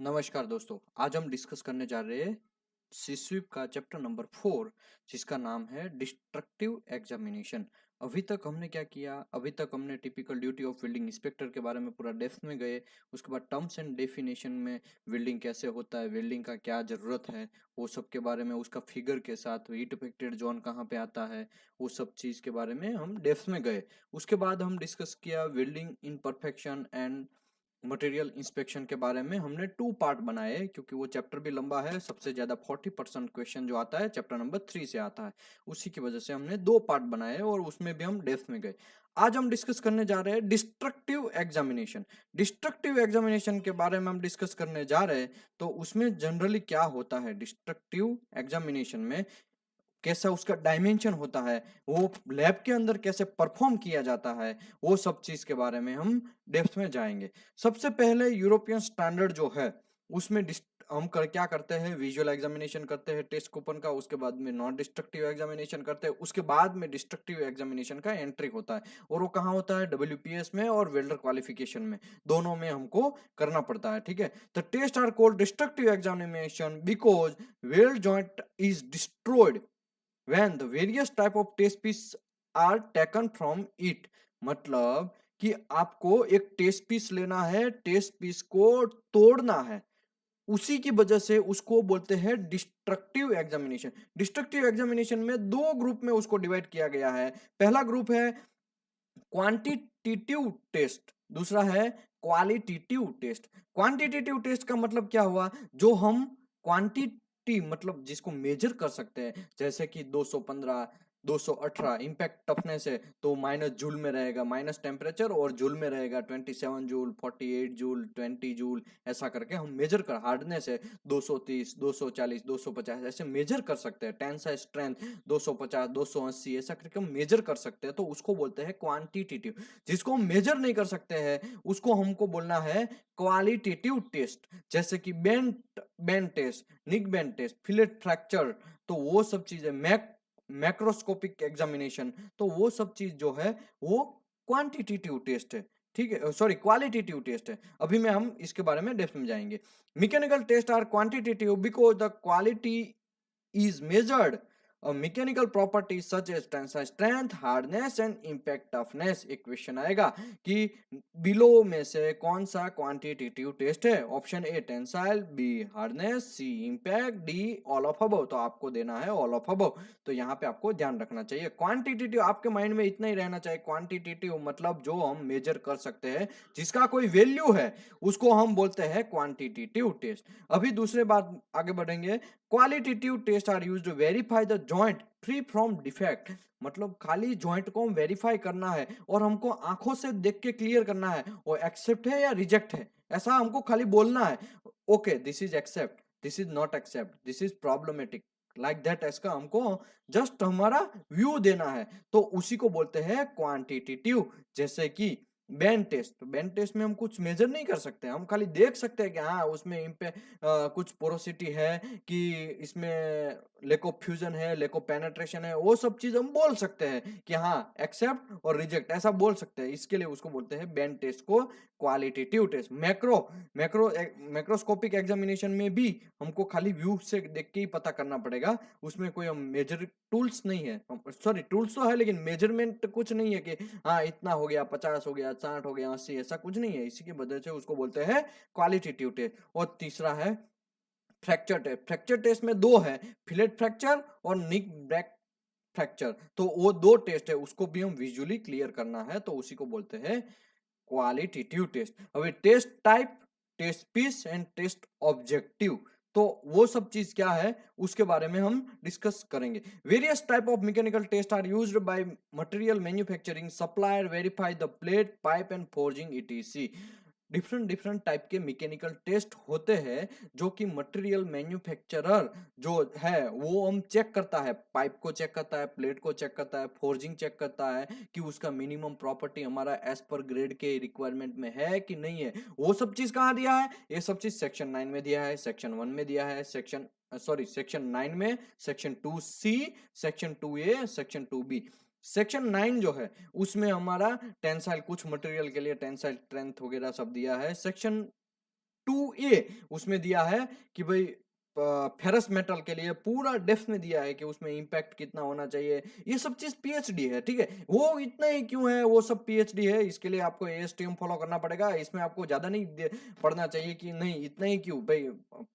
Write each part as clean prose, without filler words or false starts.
नमस्कार दोस्तों। आज हम डिस्कस करने जा रहे हैं सीस्वीप का चैप्टर नंबर 4, जिसका नाम है डिस्ट्रक्टिव एग्जामिनेशन। अभी तक हमने क्या किया? अभी तक हमने typical duty of building inspector के बारे में पूरा डेप्थ में गए। उसके बाद टर्म्स एंड डेफिनेशन में बिल्डिंग कैसे होता है, बिल्डिंग का क्या ज़रूरत है, वो सब के बारे में, उसका फिगर के साथ हीट अफेक्टेड जोन कहाँ पे आता है, वो सब चीज़ के बारे में हम डेप्थ में गए। उसके बाद हम डिस्कस किया building in perfection and material inspection के बारे में। हमने 2 पार्ट बनाए क्योंकि वो चैप्टर भी लंबा है। सबसे ज्यादा 40% क्वेश्चन जो आता है चैप्टर नंबर 3 से आता है, उसी की वजह से हमने 2 पार्ट बनाए और उसमें भी हम डेप्थ में गए। आज हम डिस्कस करने जा रहे हैं डिस्ट्रक्टिव एग्जामिनेशन। डिस्ट्रक्टिव एग्जामिनेशन के बारे में हम डिस्कस करने जा रहे हैं। तो उसमें जनरली क्या होता है डिस्ट्रक्टिव एग्जामिनेशन में, कैसा उसका डायमेंशन होता है, वो लैब के अंदर कैसे परफॉर्म किया जाता है, वो सब चीज के बारे में हम डेप्थ में जाएंगे। सबसे पहले यूरोपियन स्टैंडर्ड जो है उसमें हम क्या करते हैं, विजुअल एग्जामिनेशन करते हैं टेस्ट कूपन का, उसके बाद में नॉन डिस्ट्रक्टिव एग्जामिनेशन करते हैं, उसके बाद में डिस्ट्रक्टिव एग्जामिनेशन का एंट्री होता है। और वो कहाँ होता है? डब्ल्यूपीएस में और वेल्डर क्वालिफिकेशन में, दोनों में हमको करना पड़ता है। ठीक है, the test are called destructive examination because weld joint is destroyed when the various type of test piece are taken from it। मतलब कि आपको एक टेस्ट पीस लेना है, टेस्ट पीस को तोड़ना है, उसी की वजह से उसको बोलते हैं डिस्ट्रक्टिव एग्जामिनेशन। डिस्ट्रक्टिव एग्जामिनेशन में 2 ग्रुप में उसको डिवाइड किया गया है। पहला ग्रुप है क्वांटिटेटिव टेस्ट, दूसरा है क्वालिटेटिव टेस्ट। क्वांटिटेटिव टेस्ट का मतलब क्या हुआ? जो हम क्वांटिटी मतलब जिसको मेजर कर सकते हैं, जैसे कि 215 218 इम्पैक्ट टफनेस है तो माइनस जूल में रहेगा, माइनस टेम्परेचर और जूल में रहेगा 27 जूल, 48 जूल, 20 जूल, ऐसा करके हम मेजर कर। हार्डनेस है 230 240 250, ऐसे मेजर कर सकते हैं। टेंसाइल स्ट्रेंथ 250 280, ऐसा करके हम मेजर कर सकते हैं, तो उसको बोलते हैं क्वांटिटेटिव। जिसको हम मेजर नहीं कर सकते हैं उसको हमको बोलना है क्वालिटेटिव टेस्ट। जैसे कि bend test, nick bend test, fillet fracture, तो वो सब चीजें, मैक्रोस्कोपिक एग्जामिनेशन, तो वो सब चीज जो है वो क्वांटिटेटिव टेस्ट है। ठीक है, सॉरी क्वालिटेटिव टेस्ट है। अभी में हम इसके बारे में डेप्थ में जाएंगे। Mechanical test are quantitative because the quality is measured a mechanical properties such as tensile strength, hardness and impact toughness। एक क्वेश्चन आएगा कि बिलो में से कौन सा क्वांटिटेटिव टेस्ट है? Option A tensile, B hardness, C impact, D all of above. तो आपको देना है ऑल ऑफ अबव। तो यहाँ पे आपको ध्यान रखना चाहिए क्वांटिटेटिव, आपके माइंड में इतना ही रहना चाहिए। क्वांटिटेटिव मतलब जो हम मेजर कर सकते हैं, जिसका कोई वैल्यू है, उसको हम बोलते हैं क्वांटिटेटिव टेस्ट। अभी दूसरे बात आगे बढ़ेंगे। Qualitative test are used to verify the joint free from defect. मतलब खाली जॉइंट को हम वेरीफाई करना है और हमको आंखों से देख के क्लियर करना है वो एक्सेप्ट है या रिजेक्ट है, ऐसा हमको खाली बोलना है। Okay, this is except, this is not except, this is problematic, like that. इसका हमको जस्ट हमारा व्यू देना है, तो उसी को बोलते हैं क्वांटिटेटिव। जैसे कि बेन टेस्ट में हम कुछ मेजर नहीं कर सकते, हम खाली देख सकते हैं कि हाँ उसमें कुछ पोरोसिटी है, कि इसमें लेक ऑफ फ्यूजन है, लेक ऑफ पेनेट्रेशन है, वो सब चीज हम बोल सकते हैं कि हाँ एक्सेप्ट और रिजेक्ट, ऐसा बोल सकते हैं। इसके लिए उसको बोलते हैं बेन टेस्ट को क्वालिटेटिव टेस्ट। मैक्रोस्कोपिक एग्जामिनेशन में भी हमको खाली व्यू से देख के ही पता करना पड़ेगा, उसमें कोई हम मेजर टूल्स नहीं है, सॉरी टूल्स तो है लेकिन मेजरमेंट कुछ नहीं है कि हाँ इतना हो गया, 50 हो गया, 60 हो गया, 80, ऐसा कुछ नहीं है। इसी की वजह से उसको बोलते हैं क्वालिटेटिव टेस्ट। और तीसरा है फ्रैक्चर टेस्ट। फ्रैक्चर टेस्ट में 2 है, फिलेट फ्रैक्चर और निक ब्रैक फ्रैक्चर। तो वो 2 टेस्ट है, उसको भी हम विजुअली क्लियर करना है, तो उसी को बोलते हैं क्वालिटेटिव टेस्ट। अभी test type, test piece and test objective, तो वो सब चीज क्या है उसके बारे में हम डिस्कस करेंगे। Various type of mechanical test are used by material manufacturing supplier verify the plate pipe and forging ETC. Different different type के मैकेनिकल टेस्ट होते हैं जो कि मटेरियल मैन्युफैक्चरर जो है वो हम चेक करता है, पाइप को चेक करता है, प्लेट को चेक करता है, फोर्जिंग चेक करता है कि उसका मिनिमम प्रॉपर्टी हमारा एज पर ग्रेड के रिक्वायरमेंट में है कि नहीं है। वो सब चीज कहाँ दिया है? ये सब चीज सेक्शन 9 में दिया है, सेक्शन 1 में दिया है, सेक्शन 9 में, section 2C, section 2A, section 2B। Section 9 जो है उसमें हमारा टेंसाइल, कुछ मटेरियल के लिए टेंसाइल स्ट्रेंथ वगैरह सब दिया है। सेक्शन 2A उसमें दिया है कि भाई फेरस मेटल के लिए पूरा डेप्थ में दिया है कि उसमें इंपैक्ट कितना होना चाहिए, ये सब चीज पीएचडी है, ठीक है। वो इतना ही क्यों है, वो सब पीएचडी है, इसके लिए आपको एएसटीएम फॉलो करना पड़ेगा, इसमें आपको ज्यादा नहीं पढ़ना चाहिए कि नहीं इतना ही क्यों भाई।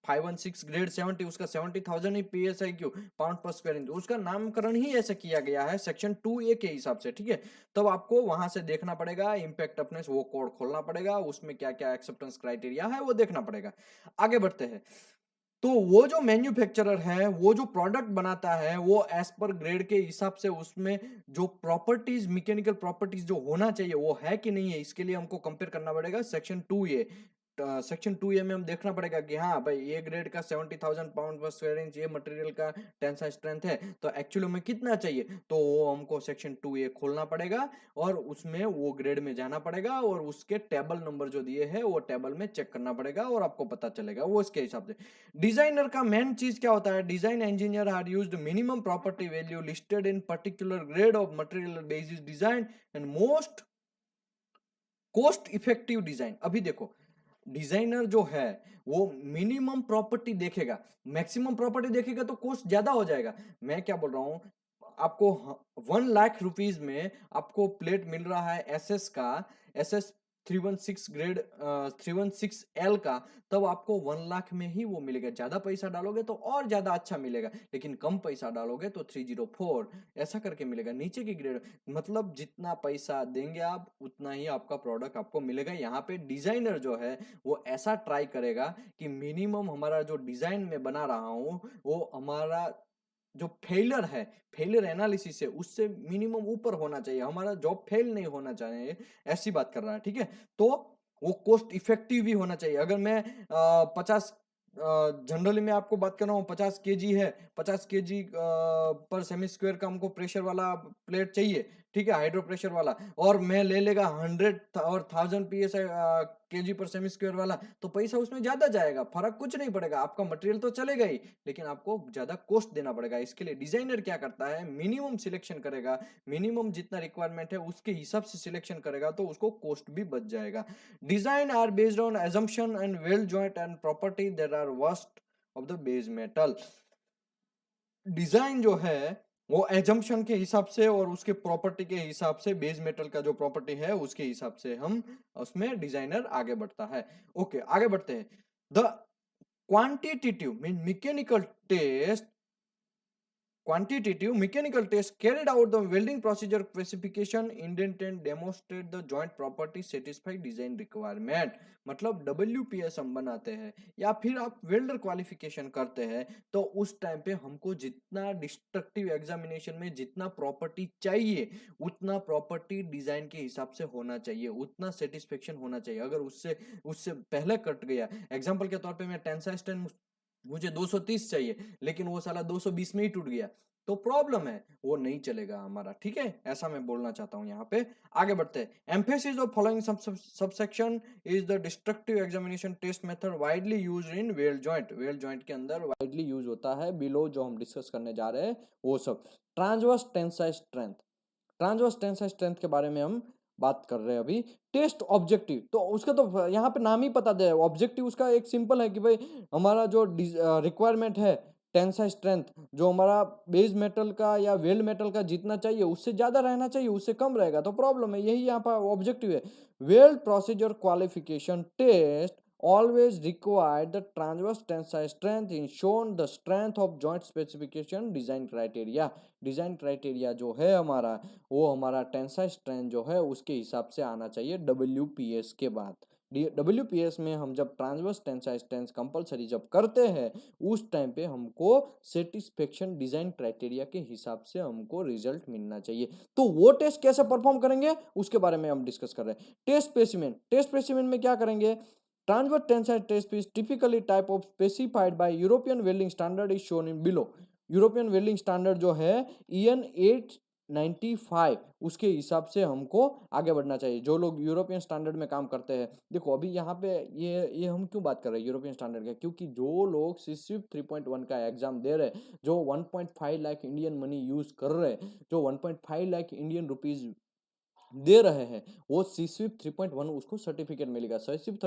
516 ग्रेड 70 उसका 70,000 ही पीएसआई क्यों, पाउंड पर स्क्वायर इंच, उसका नामकरण ही ऐसा किया गया है सेक्शन 2A के हिसाब से, ठीक है। तब आपको वहां से देखना पड़ेगा इम्पैक्ट अपने वो कोड खोलना पड़ेगा, उसमें क्या क्या एक्सेप्टेंस क्राइटेरिया है वो देखना पड़ेगा। आगे बढ़ते हैं। तो वो जो मैन्युफैक्चरर है, वो जो प्रोडक्ट बनाता है, वो एज पर ग्रेड के हिसाब से उसमें जो प्रॉपर्टीज, मैकेनिकल प्रॉपर्टीज जो होना चाहिए वो है कि नहीं है, इसके लिए हमको कंपेयर करना पड़ेगा सेक्शन 2A। सेक्शन 2A में हम देखना पड़ेगा कि हाँ भाई ये ग्रेड का 70,000 पाउंड पर स्क्वायर इंच ये मटेरियल का टेंसाइल स्ट्रेंथ है, तो एक्चुअली में कितना चाहिए, तो वो हमको सेक्शन 2A खोलना पड़ेगा और उसमें वो ग्रेड में जाना पड़ेगा और उसके टेबल नंबर जो दिए हैं वो टेबल में चेक करना पड़ेगा और आपको पता चलेगा वो इसके हिसाब से। डिजाइनर का मेन चीज क्या होता है, design engineer are used minimum property value listed in particular grade of material basis design and most cost effective design. अभी देखो डिजाइनर जो है वो मिनिमम प्रॉपर्टी देखेगा, मैक्सिमम प्रॉपर्टी देखेगा तो कॉस्ट ज्यादा हो जाएगा। मैं क्या बोल रहा हूं, आपको 1 लाख रुपीज में आपको प्लेट मिल रहा है एसएस का, एसएस 316 ग्रेड 316L का, तब आपको 1 लाख में ही वो मिलेगा। ज्यादा पैसा डालोगे तो और ज्यादा अच्छा मिलेगा, लेकिन कम पैसा डालोगे तो 304 ऐसा करके मिलेगा नीचे की ग्रेड। मतलब जितना पैसा देंगे आप उतना ही आपका प्रोडक्ट आपको मिलेगा। यहाँ पे डिजाइनर जो है वो ऐसा ट्राई करेगा कि मिनिमम हमारा जो डिजाइन में बना रहा हूं वो हमारा जो फेलियर है, फेलियर एनालिसिस है, उससे मिनिमम ऊपर होना चाहिए, हमारा जॉब फेल नहीं होना चाहिए, ऐसी बात कर रहा है, ठीक है। तो वो कॉस्ट इफेक्टिव भी होना चाहिए। अगर मैं 50 जनरली मैं आपको बात कर रहा हूँ 50 kg है, 50 kg पर सेमी स्क्वायर का हमको प्रेशर वाला प्लेट चाहिए, ठीक है, हाइड्रो प्रेशर वाला, और मैं ले लेगा 100 और 1000 PSI केजी पर सेमी स्क्वायर वाला, तो पैसा उसमें ज्यादा जाएगा, फर्क कुछ नहीं पड़ेगा, आपका मटेरियल तो चलेगा ही लेकिन आपको ज्यादा कॉस्ट देना पड़ेगा। इसके लिए डिजाइनर क्या करता है, मिनिमम सिलेक्शन करेगा, मिनिमम जितना रिक्वायरमेंट है उसके हिसाब से सिलेक्शन करेगा तो उसको कॉस्ट भी बच जाएगा। Design are based on assumption and well joint and property that are worst of the base metal. Design जो है वो एजम्पशन के हिसाब से और उसके प्रॉपर्टी के हिसाब से, बेस मेटल का जो प्रॉपर्टी है उसके हिसाब से हम उसमें डिजाइनर आगे बढ़ता है। ओके आगे बढ़ते हैं। The quantitative mean mechanical test, quantitative mechanical test carried out the welding procedure specification indent and demonstrate the joint property satisfy design requirement। मतलब WPS हम बनाते हैं या फिर आप वेल्डर क्वालिफिकेशन करते हैं तो उस टाइम पे हमको जितना डिस्ट्रक्टिव एग्जामिनेशन में जितना प्रॉपर्टी चाहिए उतना प्रॉपर्टी डिजाइन के हिसाब से होना चाहिए, उतना सेटिस्फेक्शन होना चाहिए। अगर उससे उससे पहले कट गया, एग्जाम्पल के तौर पे मैं टेंसाइल स्ट्रेंथ मुझे 230 चाहिए लेकिन वो साला 220 में ही टूट गया तो प्रॉब्लम है, वो नहीं चलेगा हमारा, ठीक है, ऐसा मैं बोलना चाहता हूं यहाँ पे। आगे बढ़ते हैं। Emphasis of following subsection is the destructive examination test method widely used in weld joint. Weld joint के अंदर वाइडली यूज होता है बिलो जो हम डिस्कस करने जा रहे हैं वो सब। Transverse tensile strength, transverse tensile strength के बारे में हम बात कर रहे हैं अभी। टेस्ट ऑब्जेक्टिव तो उसका तो यहाँ पे नाम ही पता दे, ऑब्जेक्टिव उसका एक सिंपल है कि भाई हमारा जो रिक्वायरमेंट है टेंसाइल स्ट्रेंथ जो हमारा बेस मेटल का या वेल्ड मेटल का जितना चाहिए उससे ज्यादा रहना चाहिए, उससे कम रहेगा तो प्रॉब्लम है, यही यहाँ पर ऑब्जेक्टिव है। Weld procedure qualification test always required the transverse tensile strength in shown the strength of joint specification design criteria। Design criteria जो है हमारा वो हमारा टेंसाइल स्ट्रेंथ जो है उसके हिसाब से आना चाहिए WPS के बाद। WPS में हम जब ट्रांसवर्स टेंसाइल स्ट्रेंथ कंपलसरी जब करते हैं उस टाइम पे हमको सेटिस्फेक्शन डिजाइन क्राइटेरिया के हिसाब से हमको रिजल्ट मिलना चाहिए। तो वो टेस्ट कैसे परफॉर्म करेंगे उसके बारे में हम डिस्कस कर रहे हैं। टेस्ट स्पेसिमेन, टेस्ट स्पेसिमेन में क्या करेंगे, transverse tensile test is typically type of specified by European welding standard is shown in below। European welding standard जो है EN 895 उसके हिसाब से हमको आगे बढ़ना चाहिए। जो लोग यूरोपियन स्टैंडर्ड में काम करते हैं, देखो अभी यहाँ पे ये हम क्यों बात कर रहे हैं यूरोपियन स्टैंडर्ड का, क्योंकि जो लोग सिर्फ 3.1 का एग्जाम दे रहे हैं, जो 1.5 लाख इंडियन मनी यूज कर रहे हैं, जो 1.5 लाख इंडियन रुपीज दे रहे हैं, वो सीस्विप 3.1 उसको सर्टिफिकेट मिलेगा। सीस्विप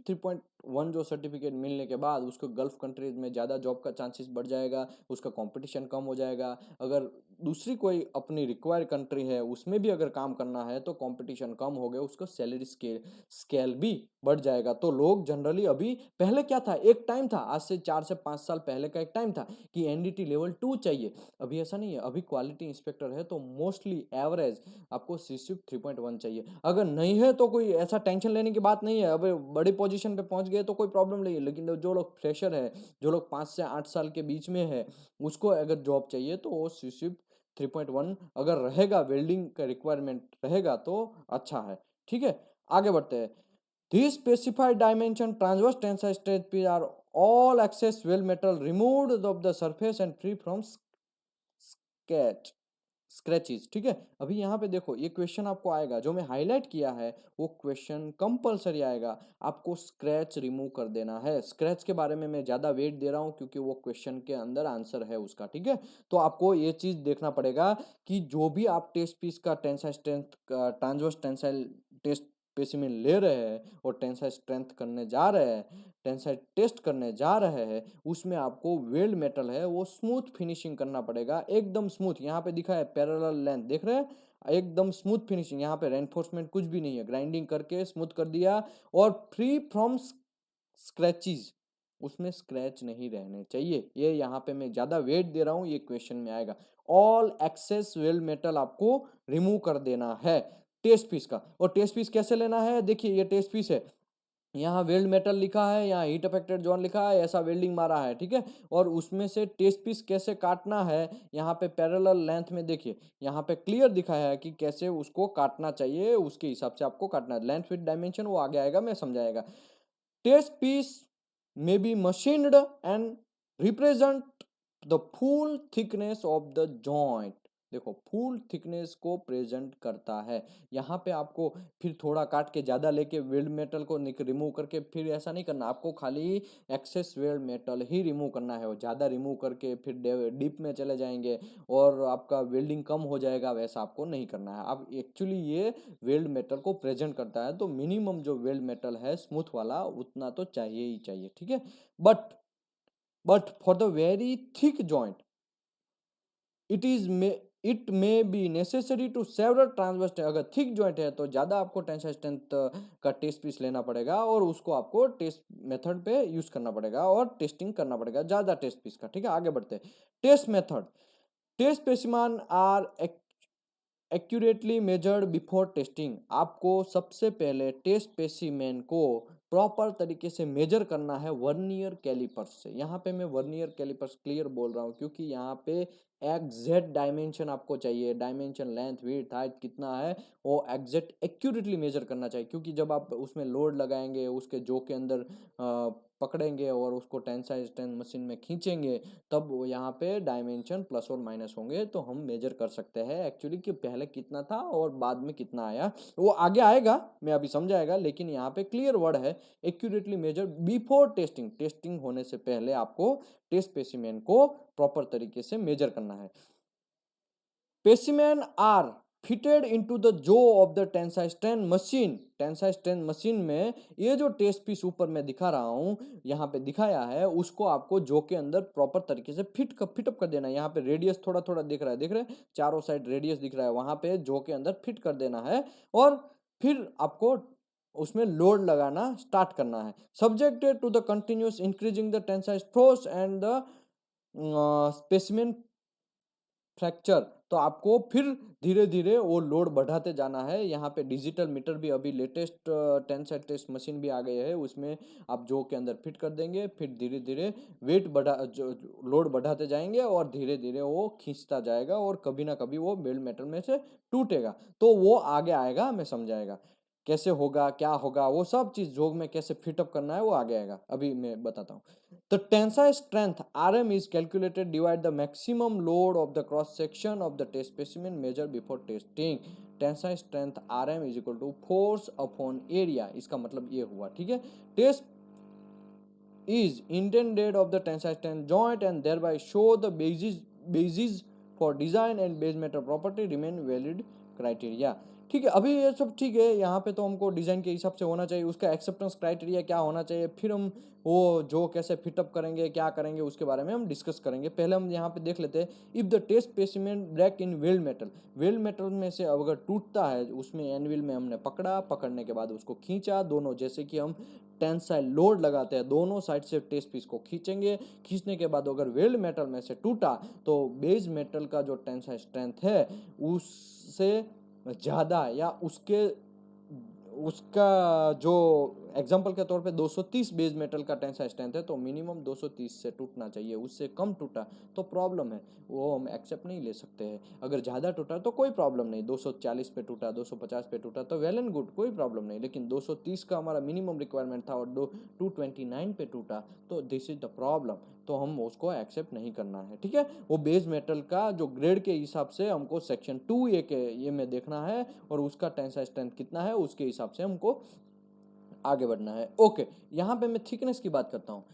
3.1 जो सर्टिफिकेट मिलने के बाद उसको गल्फ कंट्रीज में ज़्यादा जॉब का चांसेस बढ़ जाएगा, उसका कंपटीशन कम हो जाएगा। अगर दूसरी कोई अपनी रिक्वायर्ड कंट्री है उसमें भी अगर काम करना है तो कंपटीशन कम हो गया, उसका सैलरी स्केल भी बढ़ जाएगा। तो लोग जनरली अभी, पहले क्या था, एक टाइम था, आज से 4 से 5 साल पहले का एक टाइम था कि एनडीटी लेवल 2 चाहिए। अभी ऐसा नहीं है, अभी क्वालिटी इंस्पेक्टर है तो मोस्टली एवरेज आपको सीस्विप 3.1 चाहिए। अगर नहीं है तो कोई ऐसा टेंशन लेने की बात नहीं है, अब बड़ी पोजीशन पे पहुंच गए तो कोई प्रॉब्लम नहीं है। लेकिन जो लोग फ्रेशर है, जो लोग 5 से 8 साल के बीच में है, उसको अगर जॉब चाहिए तो वो सीस्विप 3.1 अगर रहेगा, वेल्डिंग का रिक्वायरमेंट रहेगा तो अच्छा है। ठीक है, आगे बढ़ते हैं। These specified dimension transverse tensile stress P are all excess weld metal removed of the surface and free from sketch scratches. ठीक है, अभी यहाँ पे देखो ये क्वेश्चन आपको आएगा, जो मैं हाईलाइट किया है वो क्वेश्चन कंपलसरी आएगा, आपको स्क्रैच रिमूव कर देना है। स्क्रैच के बारे में मैं ज्यादा वेट दे रहा हूँ क्योंकि वो क्वेश्चन के अंदर आंसर है उसका। ठीक है, तो आपको ये चीज देखना पड़ेगा कि जो भी आप टेस्ट पीस का टेंसाइल स्ट्रेंथ का ट्रांसवर्स टेंसाइल टेस्ट स्पेसिमेन ले रहे हैं और टेंसाइल स्ट्रेंथ करने जा रहे हैं, टेंसाइल टेस्ट करने जा रहे हैं, उसमें आपको वेल्ड मेटल है वो स्मूथ फिनिशिंग करना पड़ेगा, एकदम स्मूथ। यहाँ पे दिखा है पैरेलल लेंथ, देख रहे हैं, एकदम स्मूथ फिनिशिंग। यहाँ पे रेनफोर्समेंट कुछ भी नहीं है, ग्राइंडिंग करके स्मूथ कर दिया और फ्री फ्रॉम स्क्रैचेस, उसमें स्क्रैच नहीं रहने चाहिए। ये यहाँ पे मैं ज्यादा वेट दे रहा हूँ, ये क्वेश्चन में आएगा। ऑल एक्सेस वेल्ड मेटल आपको रिमूव कर देना है टेस्ट पीस का। और टेस्ट पीस कैसे लेना है, देखिए ये टेस्ट पीस है, यहाँ वेल्ड मेटल लिखा है, यहाँ हीट अफेक्टेड जोन लिखा है, ऐसा वेल्डिंग मारा है। ठीक है, और उसमें से टेस्ट पीस कैसे काटना है, यहाँ पे पैरेलल लेंथ में देखिए, यहाँ पे क्लियर दिखाया है कि कैसे उसको काटना चाहिए, उसके हिसाब से आपको काटना है। लेंथ विथ डायमेंशन वो आगे आएगा, मैं समझाएगा। Test piece may be machined and represent the full thickness of the joint। देखो फुल थिकनेस को प्रेजेंट करता है। यहाँ पे आपको फिर थोड़ा काट के ज्यादा लेके वेल्ड मेटल को रिमूव करके फिर ऐसा नहीं करना, आपको खाली एक्सेस वेल्ड मेटल ही रिमूव करना है। वो ज्यादा रिमूव करके फिर डीप में चले जाएंगे और आपका वेल्डिंग कम हो जाएगा, वैसा आपको नहीं करना है। अब एक्चुअली ये वेल्ड मेटल को प्रेजेंट करता है, तो मिनिमम जो वेल्ड मेटल है स्मूथ वाला उतना तो चाहिए ही चाहिए। ठीक है, but for the very thick joint it may be necessary to several transverse. अगर थिक जॉइंट है तो ज्यादा आपको टेंसाइल स्ट्रेंथ का टेस्ट पीस लेना पड़ेगा और उसको आपको टेस्ट मेथड पे यूज करना पड़ेगा और टेस्टिंग करना पड़ेगा ज्यादा टेस्ट पीस का। ठीक है, आगे बढ़ते हैं। Test method, test specimen are accurately measured before testing. आपको सबसे पहले टेस्ट स्पेसिमेन को प्रॉपर तरीके से मेजर करना है वर्नियर कैलिपर्स से। यहाँ पे मैं वर्नियर कैलिपर्स क्लियर बोल रहा हूँ क्योंकि यहाँ पे एग्जैक्ट डायमेंशन आपको चाहिए, डायमेंशन लेंथ विड्थ हाइट कितना है वो एग्जैक्ट एक्यूरेटली मेजर करना चाहिए। क्योंकि जब आप उसमें लोड लगाएंगे, उसके जो के अंदर पकड़ेंगे और उसको टेंसाइल स्ट्रेंथ मशीन में खींचेंगे, तब यहाँ पे डायमेंशन प्लस और माइनस होंगे, तो हम मेजर कर सकते हैं एक्चुअली कि पहले कितना था और बाद में कितना आया। वो आगे आएगा, मैं अभी समझाएगा, लेकिन यहाँ पे क्लियर वर्ड है accurately measure before testing. Testing होने से पहले आपको टेस्ट स्पेसिमेन को प्रॉपर तरीके से मेजर करना है। Specimen are fitted into the jaws of the tensile strength machine. Tensile strength machine में ये जो टेस्ट पीस ऊपर मैं दिखा रहा हूं, यहाँ पे दिखाया है, उसको आपको जो के अंदर प्रॉपर तरीके से फिटअप कर देना है। यहाँ पे रेडियस थोड़ा थोड़ा दिख रहा है, देख रहे हैं, चारों साइड रेडियस दिख रहा है, वहां पे जो के अंदर फिट कर देना है और फिर आपको उसमें लोड लगाना स्टार्ट करना है। Subjected to the continuous increasing the tensile force and the specimen fracture. तो आपको फिर धीरे धीरे वो लोड बढ़ाते जाना है। यहाँ पे डिजिटल मीटर भी अभी लेटेस्ट टेंसाइल टेस्ट मशीन भी आ गए है, उसमें आप जो के अंदर फिट कर देंगे, फिर धीरे धीरे वेट बढ़ा जो लोड बढ़ाते जाएंगे और धीरे धीरे वो खींचता जाएगा और कभी ना कभी वो बेल्ट मेटल में से टूटेगा। तो वो आगे आएगा, मैं समझाएगा कैसे होगा, क्या होगा, वो सब चीज जोग में कैसे फिटअप करना है वो आगे आएगा, अभी मैं बताता हूँ। The tensile strength Rm is calculated divide the maximum load of the cross section of the test specimen measured before testing। Tensile strength Rm is equal to force upon area। इसका मतलब ये हुआ। ठीक है, test is intended of the tensile strength joint and thereby show the basis for design and base metal property remain valid criteria. ठीक है, अभी ये सब ठीक है, यहाँ पे तो हमको डिज़ाइन के हिसाब से होना चाहिए, उसका एक्सेप्टेंस क्राइटेरिया क्या होना चाहिए, फिर हम वो जो कैसे फिटअप करेंगे, क्या करेंगे, उसके बारे में हम डिस्कस करेंगे। पहले हम यहाँ पे देख लेते हैं, if the test specimen break in weld metal, weld metal में से अगर टूटता है, उसमें एनविल में हमने पकड़ा, पकड़ने के बाद उसको खींचा, दोनों जैसे कि हम टेंसाइल लोड लगाते हैं, दोनों साइड से टेस्ट पीस को खींचेंगे, खींचने के बाद अगर वेल्ड मेटल में से टूटा तो बेस मेटल का जो टेंसाइल स्ट्रेंथ है उससे ज़्यादा या उसके उसका जो एग्जांपल के तौर पे 230 बेस मेटल का टेंसाइल स्ट्रेंथ है तो मिनिमम 230 से टूटना चाहिए, उससे कम टूटा तो प्रॉब्लम है, वो हम एक्सेप्ट नहीं ले सकते हैं। अगर ज़्यादा टूटा तो कोई प्रॉब्लम नहीं, 240 पे टूटा, 250 पे टूटा तो वेल एंड गुड, कोई प्रॉब्लम नहीं, लेकिन 230 का हमारा मिनिमम रिक्वायरमेंट था और 229 पे टूटा तो दिस इज द प्रॉब्लम, तो हम उसको एक्सेप्ट नहीं करना है। ठीक है, वो बेस मेटल का जो ग्रेड के हिसाब से हमको सेक्शन 2A के ये में देखना है और उसका टेंसाइल स्ट्रेंथ कितना है उसके हिसाब से हमको आगे बढ़ना है। ओके, यहाँ पे मैं थिकनेस की बात करता हूँ।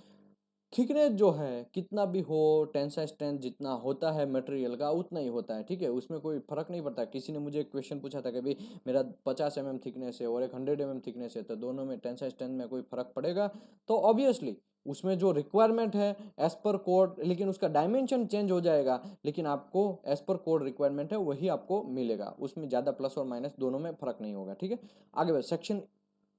थिकनेस जो है कितना भी हो, टेंसाइल स्ट्रेंथ जितना होता है मटेरियल का उतना ही होता है। ठीक है, उसमें कोई फर्क नहीं पड़ता। किसी ने मुझे एक क्वेश्चन पूछा था कि भाई मेरा 50 थिकनेस है और एक 100 थिकनेस है तो दोनों में टेंसाइल स्ट्रेंथ में कोई फर्क पड़ेगा? तो ऑब्वियसली उसमें जो रिक्वायरमेंट है एज पर कोड, लेकिन उसका डायमेंशन चेंज हो जाएगा, लेकिन आपको एज पर कोड रिक्वायरमेंट है वही आपको मिलेगा, उसमें ज़्यादा प्लस और माइनस दोनों में फर्क नहीं होगा। ठीक है, आगे बढ़ सेक्शन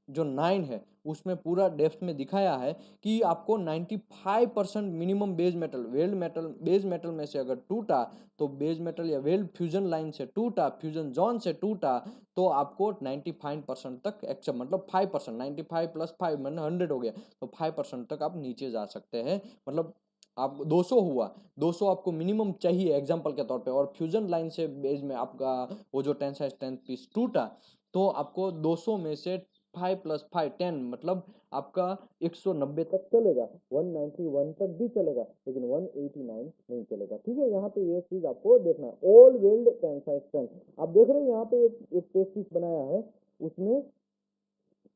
जो 9 है उसमें पूरा डेप्थ में दिखाया है कि आपको 95% minimum base metal, weld metal base metal में से अगर टूटा तो बेस मेटल या वेल्ड फ्यूजन लाइन से टूटा, फ्यूजन जोन से टूटा तो आपको 95% तक एक्सेप्ट, मतलब 5%, 95 प्लस 5 मतलब 100 हो गया, तो 5% तक आप नीचे जा सकते हैं। मतलब आप 200 हुआ, 200 आपको मिनिमम चाहिए एग्जांपल के तौर पे, और फ्यूजन लाइन से बेस में आपका वो जो टेंसाइल स्ट्रेंथ पीस टूटा तो आपको 200 में से 5 प्लस 5 10, मतलब आपका 190 तक चलेगा, 191 तक भी चलेगा, लेकिन 189 नहीं चलेगा। ठीक है, यहाँ पे ये चीज आपको देखना है। ऑल वेल्ड टेंसाइल स्ट्रेंथ आप देख रहे हैं, यहाँ पे एक टेस्ट पीस बनाया है, उसमें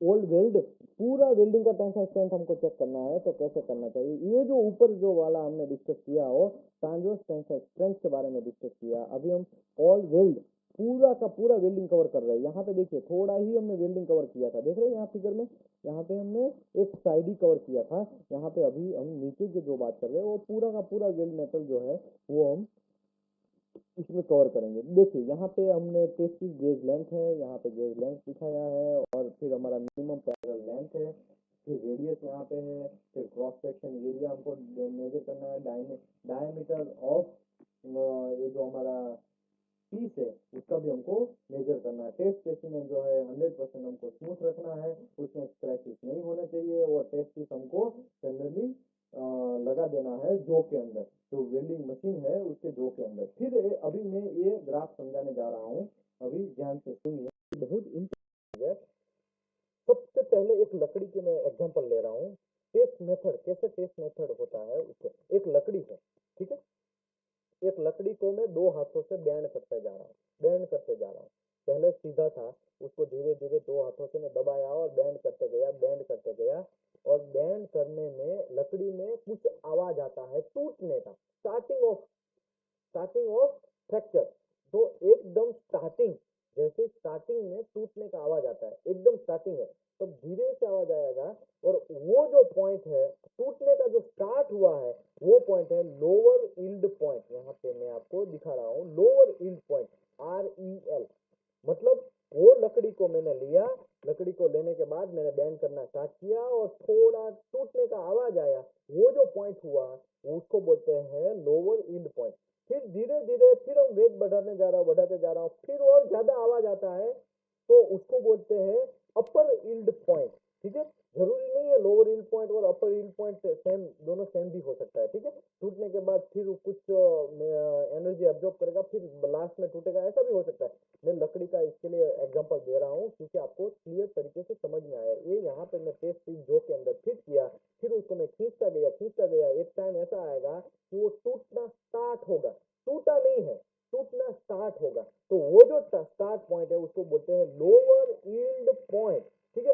ओल्ड वेल्ड पूरा वेल्डिंग का टेंसाइल स्ट्रेंथ हमको चेक करना है, तो कैसे करना चाहिए? ये जो ऊपर जो वाला हमने डिस्कस किया हो ट्रांसवर्स टेंसाइल स्ट्रेंथ के बारे में डिस्कस किया, अभी हम ऑल वेल्ड पूरा का पूरा वेल्डिंग कवर कर रहे हैं। यहाँ पे देखिए थोड़ा ही हमने वेल्डिंग कवर किया था, देख रहे हैं यहाँ फिगर में, यहाँ पे हमने एक साइड ही कवर किया था, यहाँ पे अभी हम नीचे की जो बात कर रहे हैं वो पूरा का पूरा वेल्ड मेटल जो है वो हम इसमें कवर करेंगे। देखिए यहाँ पे हमने टेस्ट की गेज लेंथ है, यहाँ पे गेज लेंथ दिखाया है, और फिर हमारा मिनिमम पैरेलल लेंथ है, फिर रेडियस यहाँ पे है, फिर क्रॉस सेक्शन एरिया हमको मेजर करना है, डायमीटर ऑफ ये जो हमारा पीस है उसका भी हमको मेजर करना है। टेस्ट स्पेसिमेन जो है 100% हमको स्मूथ रखना है, उसमें स्क्रैचेस नहीं होने चाहिए, और टेस्ट पीस हमको जनरली लगा देना है जो के अंदर, जो वेल्डिंग मशीन है उसके जो के अंदर। फिर अभी मैं ये ग्राफ समझाने जा रहा हूँ, अभी ध्यान से सुनिए, बहुत इंपॉर्टेंट है। सबसे पहले एक लकड़ी की मैं एग्जांपल ले रहा हूँ, टेस्ट मेथड कैसे टेस्ट मेथड होता है उसको। एक लकड़ी है, ठीक है, एक लकड़ी को मैं दो हाथों से बैंड करते जा रहा हूँ, बैंड करते जा रहा हूँ। पहले सीधा था, उसको धीरे धीरे दो हाथों से मैं दबाया और बैंड करते गया, बैंड करते गया, और बैंड करने में लकड़ी में कुछ आवाज आता है टूटने का, स्टार्टिंग ऑफ फ्रैक्चर। तो एकदम स्टार्टिंग, जैसे स्टार्टिंग में टूटने का आवाज आता है, एकदम स्टार्टिंग है, तो धीरे से आवाज आएगा, और वो जो पॉइंट है टूटने का जो स्टार्ट हुआ है वो पॉइंट है लोअर यील्ड पॉइंट। यहाँ पे मैं आपको दिखा रहा हूँ लोअर यील्ड पॉइंट, REL, मतलब वो लकड़ी को मैंने लिया, लकड़ी को लेने के बाद मैंने बैंड करना स्टार्ट किया और थोड़ा टूटने का आवाज आया, वो जो पॉइंट हुआ उसको बोलते हैं लोअर यील्ड पॉइंट। फिर धीरे धीरे फिर हम वेट बढ़ाने जा रहा हूँ, बढ़ाते जा रहा हूँ, फिर और ज्यादा आवाज आता है तो उसको बोलते हैं अपर यील्ड पॉइंट। ठीक है, जरूरी नहीं है लोअर यील्ड पॉइंट और अपर यील्ड पॉइंट सेम, दोनों सेम भी हो सकता है। ठीक है, टूटने के बाद फिर कुछ एनर्जी एब्जॉर्ब करेगा, फिर लास्ट में टूटेगा, ऐसा भी हो सकता है। मैं लकड़ी का इसके लिए एग्जांपल दे रहा हूँ क्योंकि आपको क्लियर तरीके से समझ में आया। ये यहाँ पे मैं टेस्ट पीस जो के अंदर फिट किया, फिर उसको मैं खींचता गया, एक टाइम ऐसा आएगा कि वो टूटना स्टार्ट होगा, टूटा नहीं है, टूटना स्टार्ट होगा, तो वो जो स्टार्ट पॉइंट है उसको बोलते हैं लोअर यील्ड पॉइंट। ठीक है,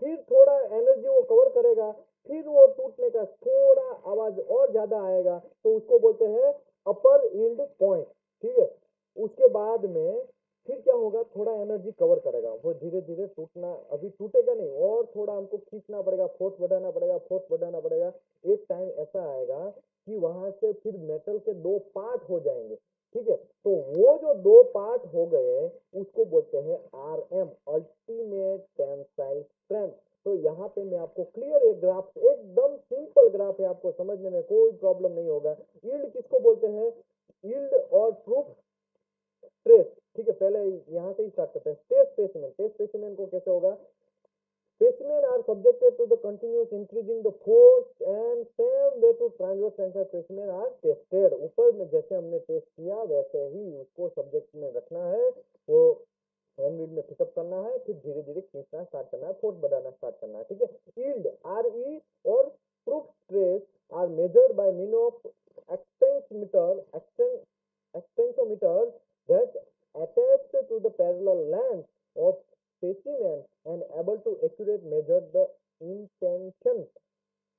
फिर थोड़ा एनर्जी वो कवर करेगा, फिर वो टूटने का थोड़ा आवाज और ज्यादा आएगा तो उसको बोलते हैं अपर यील्ड पॉइंट। ठीक है, उसके बाद में फिर क्या होगा, थोड़ा एनर्जी कवर करेगा, वो धीरे धीरे टूटना, अभी टूटेगा नहीं, और थोड़ा हमको खींचना पड़ेगा, फोर्स बढ़ाना पड़ेगा, फोर्स बढ़ाना पड़ेगा। एक टाइम ऐसा आएगा कि वहां से फिर मेटल के दो पार्ट हो जाएंगे, ठीक है। तो वो जो दो पार्ट हो गए उसको बोलते हैं RM, अल्टीमेट टेंसाइल स्ट्रेंथ। तो यहाँ पे मैं आपको क्लियर एक ग्राफ, एकदम सिंपल ग्राफ है, आपको समझने में कोई प्रॉब्लम नहीं होगा। यील्ड किसको बोलते हैं, यील्ड और प्रूफ स्ट्रेस, ठीक है। पहले यहाँ से ही स्टार्ट करते हैं। स्ट्रेस स्पेसिमेन, स्ट्रेस स्पेसिमेन को कैसे होगा, specimen are subjected to the continuous increasing the force and same way to transverse tensile specimen are tested। ऊपर में जैसे हमने टेस्ट किया वैसे ही उसको सब्जेक्ट में रखना है, वो हैंड व्हील में फिटअप करना है, फिर धीरे धीरे खींचना स्टार्ट करना है, फोर्स बढ़ाना स्टार्ट करना है, ठीक है। यील्ड RE और proof stress are measured by mean of extensometer that attached to the parallel length of specimen and able to accurate measure the intention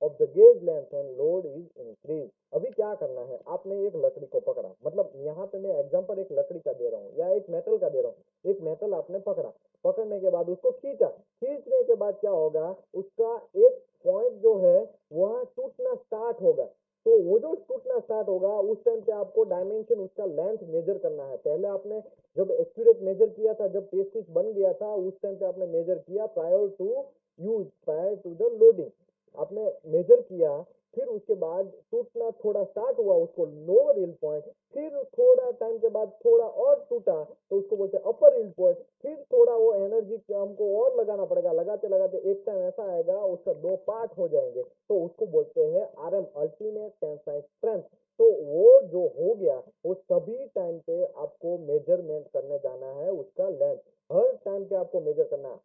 of the gauge length and load is increased। अभी क्या करना है, आपने एक लकड़ी को पकड़ा, मतलब यहाँ पे मैं एग्जांपल एक लकड़ी का दे रहा हूँ या एक मेटल का दे रहा हूँ। एक मेटल आपने पकड़ा, पकड़ने के बाद उसको खींचा, खींचने के बाद क्या होगा, उसका एक पॉइंट जो है वह टूटना स्टार्ट होगा। तो वो जो टूटना स्टार्ट होगा उस टाइम पे आपको डायमेंशन, उसका लेंथ मेजर करना है। पहले आपने जब एक्यूरेट मेजर किया था, जब टेस्ट पीस बन गया था, उस टाइम पे आपने मेजर किया prior to use, prior to the loading आपने मेजर किया। फिर उसके बाद टूटना थोड़ा स्टार्ट हुआ, उसको लोअर यील्ड पॉइंट, फिर थोड़ा टाइम के बाद थोड़ा और टूटा तो उसको बोलते हैं अपर यील्ड पॉइंट। फिर थोड़ा वो एनर्जी हमको और लगाना पड़ेगा, लगाते लगाते एक टाइम ऐसा आएगा उसका दो पार्ट हो जाएंगे, तो उसको बोलते हैं RM, अल्टीमेट टेंसाइल स्ट्रेंथ। तो वो जो हो गया वो सभी टाइम पे आपको मेजरमेंट करने जाना है, उसका लेंथ हर टाइम पे आपको मेजर करना है।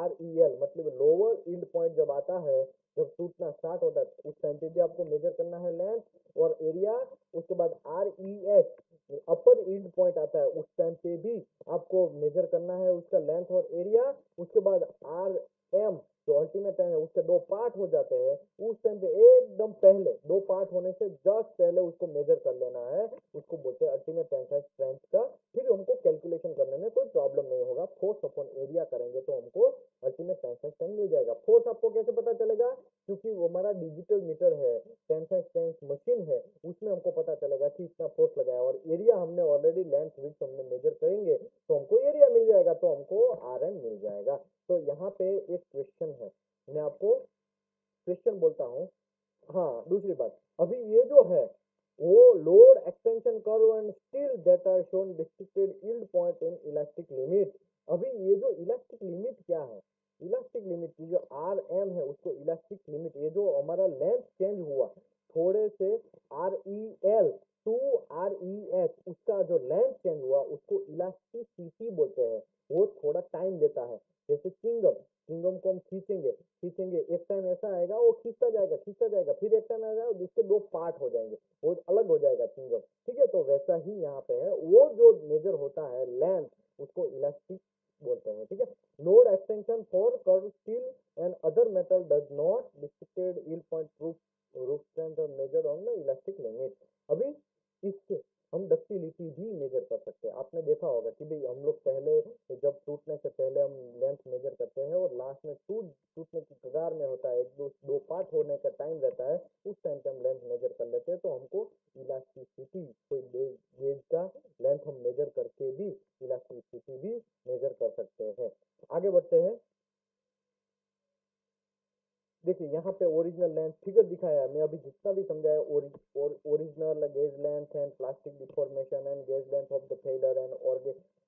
REL मतलब लोअर यील्ड पॉइंट जब आता है, जब टूटना स्टार्ट होता है उस टाइम पे भी आपको मेजर करना है लेंथ और एरिया। उसके बाद REH अपर यील्ड पॉइंट आता है, उस टाइम पे भी आपको मेजर करना है उसका लेंथ और एरिया। उसके बाद RM जो अल्टीमेट टाइम है उसके दो पार्ट हो जाते हैं, उस टाइम पे एकदम पहले दो पार्ट होने से जस्ट पहले उसको मेजर कर लेना है, उसको बोलते हैं अल्टीमेट टेंसाइल स्ट्रेंथ का। फिर हमको कैलकुलेशन करने में कोई प्रॉब्लम नहीं होगा, फोर्स अपॉन एरिया करेंगे तो हमको अल्टीमेट टेंसाइल स्ट्रेंथ मिल जाएगा। फोर्स आपको कैसे पता चलेगा, क्योंकि वो हमारा डिजिटल मीटर है, टेंसाइल स्ट्रेंथ मशीन है, उसमें हमको पता चलेगा कि इतना फोर्स लगाया, और एरिया हमने ऑलरेडी लेंथ विड्थ हमने मेजर करेंगे तो हमको एरिया मिल जाएगा, तो हमको RM मिल जाएगा। तो यहाँ पे एक क्वेश्चन है, मैं आपको क्वेश्चन बोलता हूँ। हाँ, दूसरी बात, अभी ये जो है वो load extension curve and still that are shown restricted yield point in elastic limit. अभी ये जो इलास्टिक लिमिट क्या है, इलास्टिक लिमिट की जो RM है उसको इलास्टिक लिमिट, ये जो हमारा लेंथ चेंज हुआ थोड़े से REL टू REH, उसका जो लेंथ चेंज हुआ उसको इलास्टिसिटी बोलते हैं। वो थोड़ा टाइम लेता है, जैसे चिंगम, चिंगम को हम खींचेंगे खींचेंगे, एक टाइम ऐसा आएगा वो खींचता जाएगा खींचता जाएगा, फिर एक टाइम आएगा जिसके दो पार्ट हो जाएंगे, वो अलग हो जाएगा चिंगम, ठीक है। तो वैसा ही यहाँ पे है, वो जो मेजर होता है लेंथ उसको इलास्टिक बोलते हैं, ठीक है। Load extension for curve steel and other metal does not restricted yield point proof roof strength और measure on the elastic limit. अभी इससे हम डक्टिलिटी भी मेजर कर सकते हैं। आपने देखा होगा कि भाई हम लोग पहले जब टूटने से पहले हम लेंथ मेजर करते हैं और लास्ट में टूटने की कगार में होता है, एक दो दो पार्ट होने का टाइम रहता है, उस टाइम पे हम लेंथ मेजर कर लेते हैं, तो हमको इलास्टिसिटी, कोई गेज का लेंथ हम मेजर करके भी इलास्टिसिटी भी मेजर कर सकते हैं। आगे बढ़ते हैं। देखिए यहाँ पे ओरिजिनल लेंथ फिगर दिखाया है, मैं अभी जितना भी समझाया original gauge length and plastic deformation and gauge length of the failure and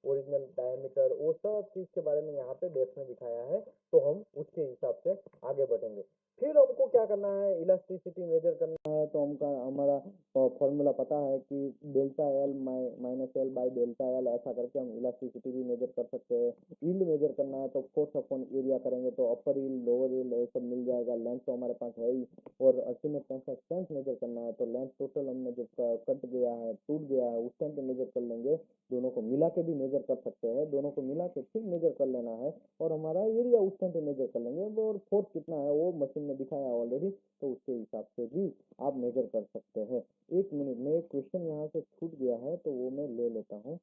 original diameter, वो सब चीज के बारे में यहाँ पे डेप्थ में दिखाया है, तो हम उसके हिसाब से आगे बढ़ेंगे। फिर हमको क्या करना है, इलास्टिसिटी मेजर करना है, तो हमका हमारा फॉर्मूला पता है कि delta L minus L by delta L, ऐसा करके हम इलास्टिसिटी भी मेजर कर सकते हैं। यील्ड मेजर करना है तो फोर्स अपॉन एरिया करेंगे, तो अपर यील्ड लोअर यील्ड ये सब मिल जाएगा। लेंथ तो हमारे पास है ही, और अल्टीमेट टेंसाइल स्ट्रेंथ मेजर करना है तो लेंथ टोटल हमने जो कट गया है टूट गया है उस टाइम पे मेजर कर लेंगे। दोनों को मिला के भी मेजर कर सकते हैं, दोनों को मिला के फिर मेजर कर लेना है, और हमारा एरिया उस टाइम पे मेजर कर लेंगे, और फोर्स कितना है वो मशीन में दिखाया ऑलरेडी, तो उसके हिसाब से भी आप मेजर कर सकते हैं। एक मिनट में क्वेश्चन यहाँ से छूट गया है तो वो मैं ले लेता हूँ।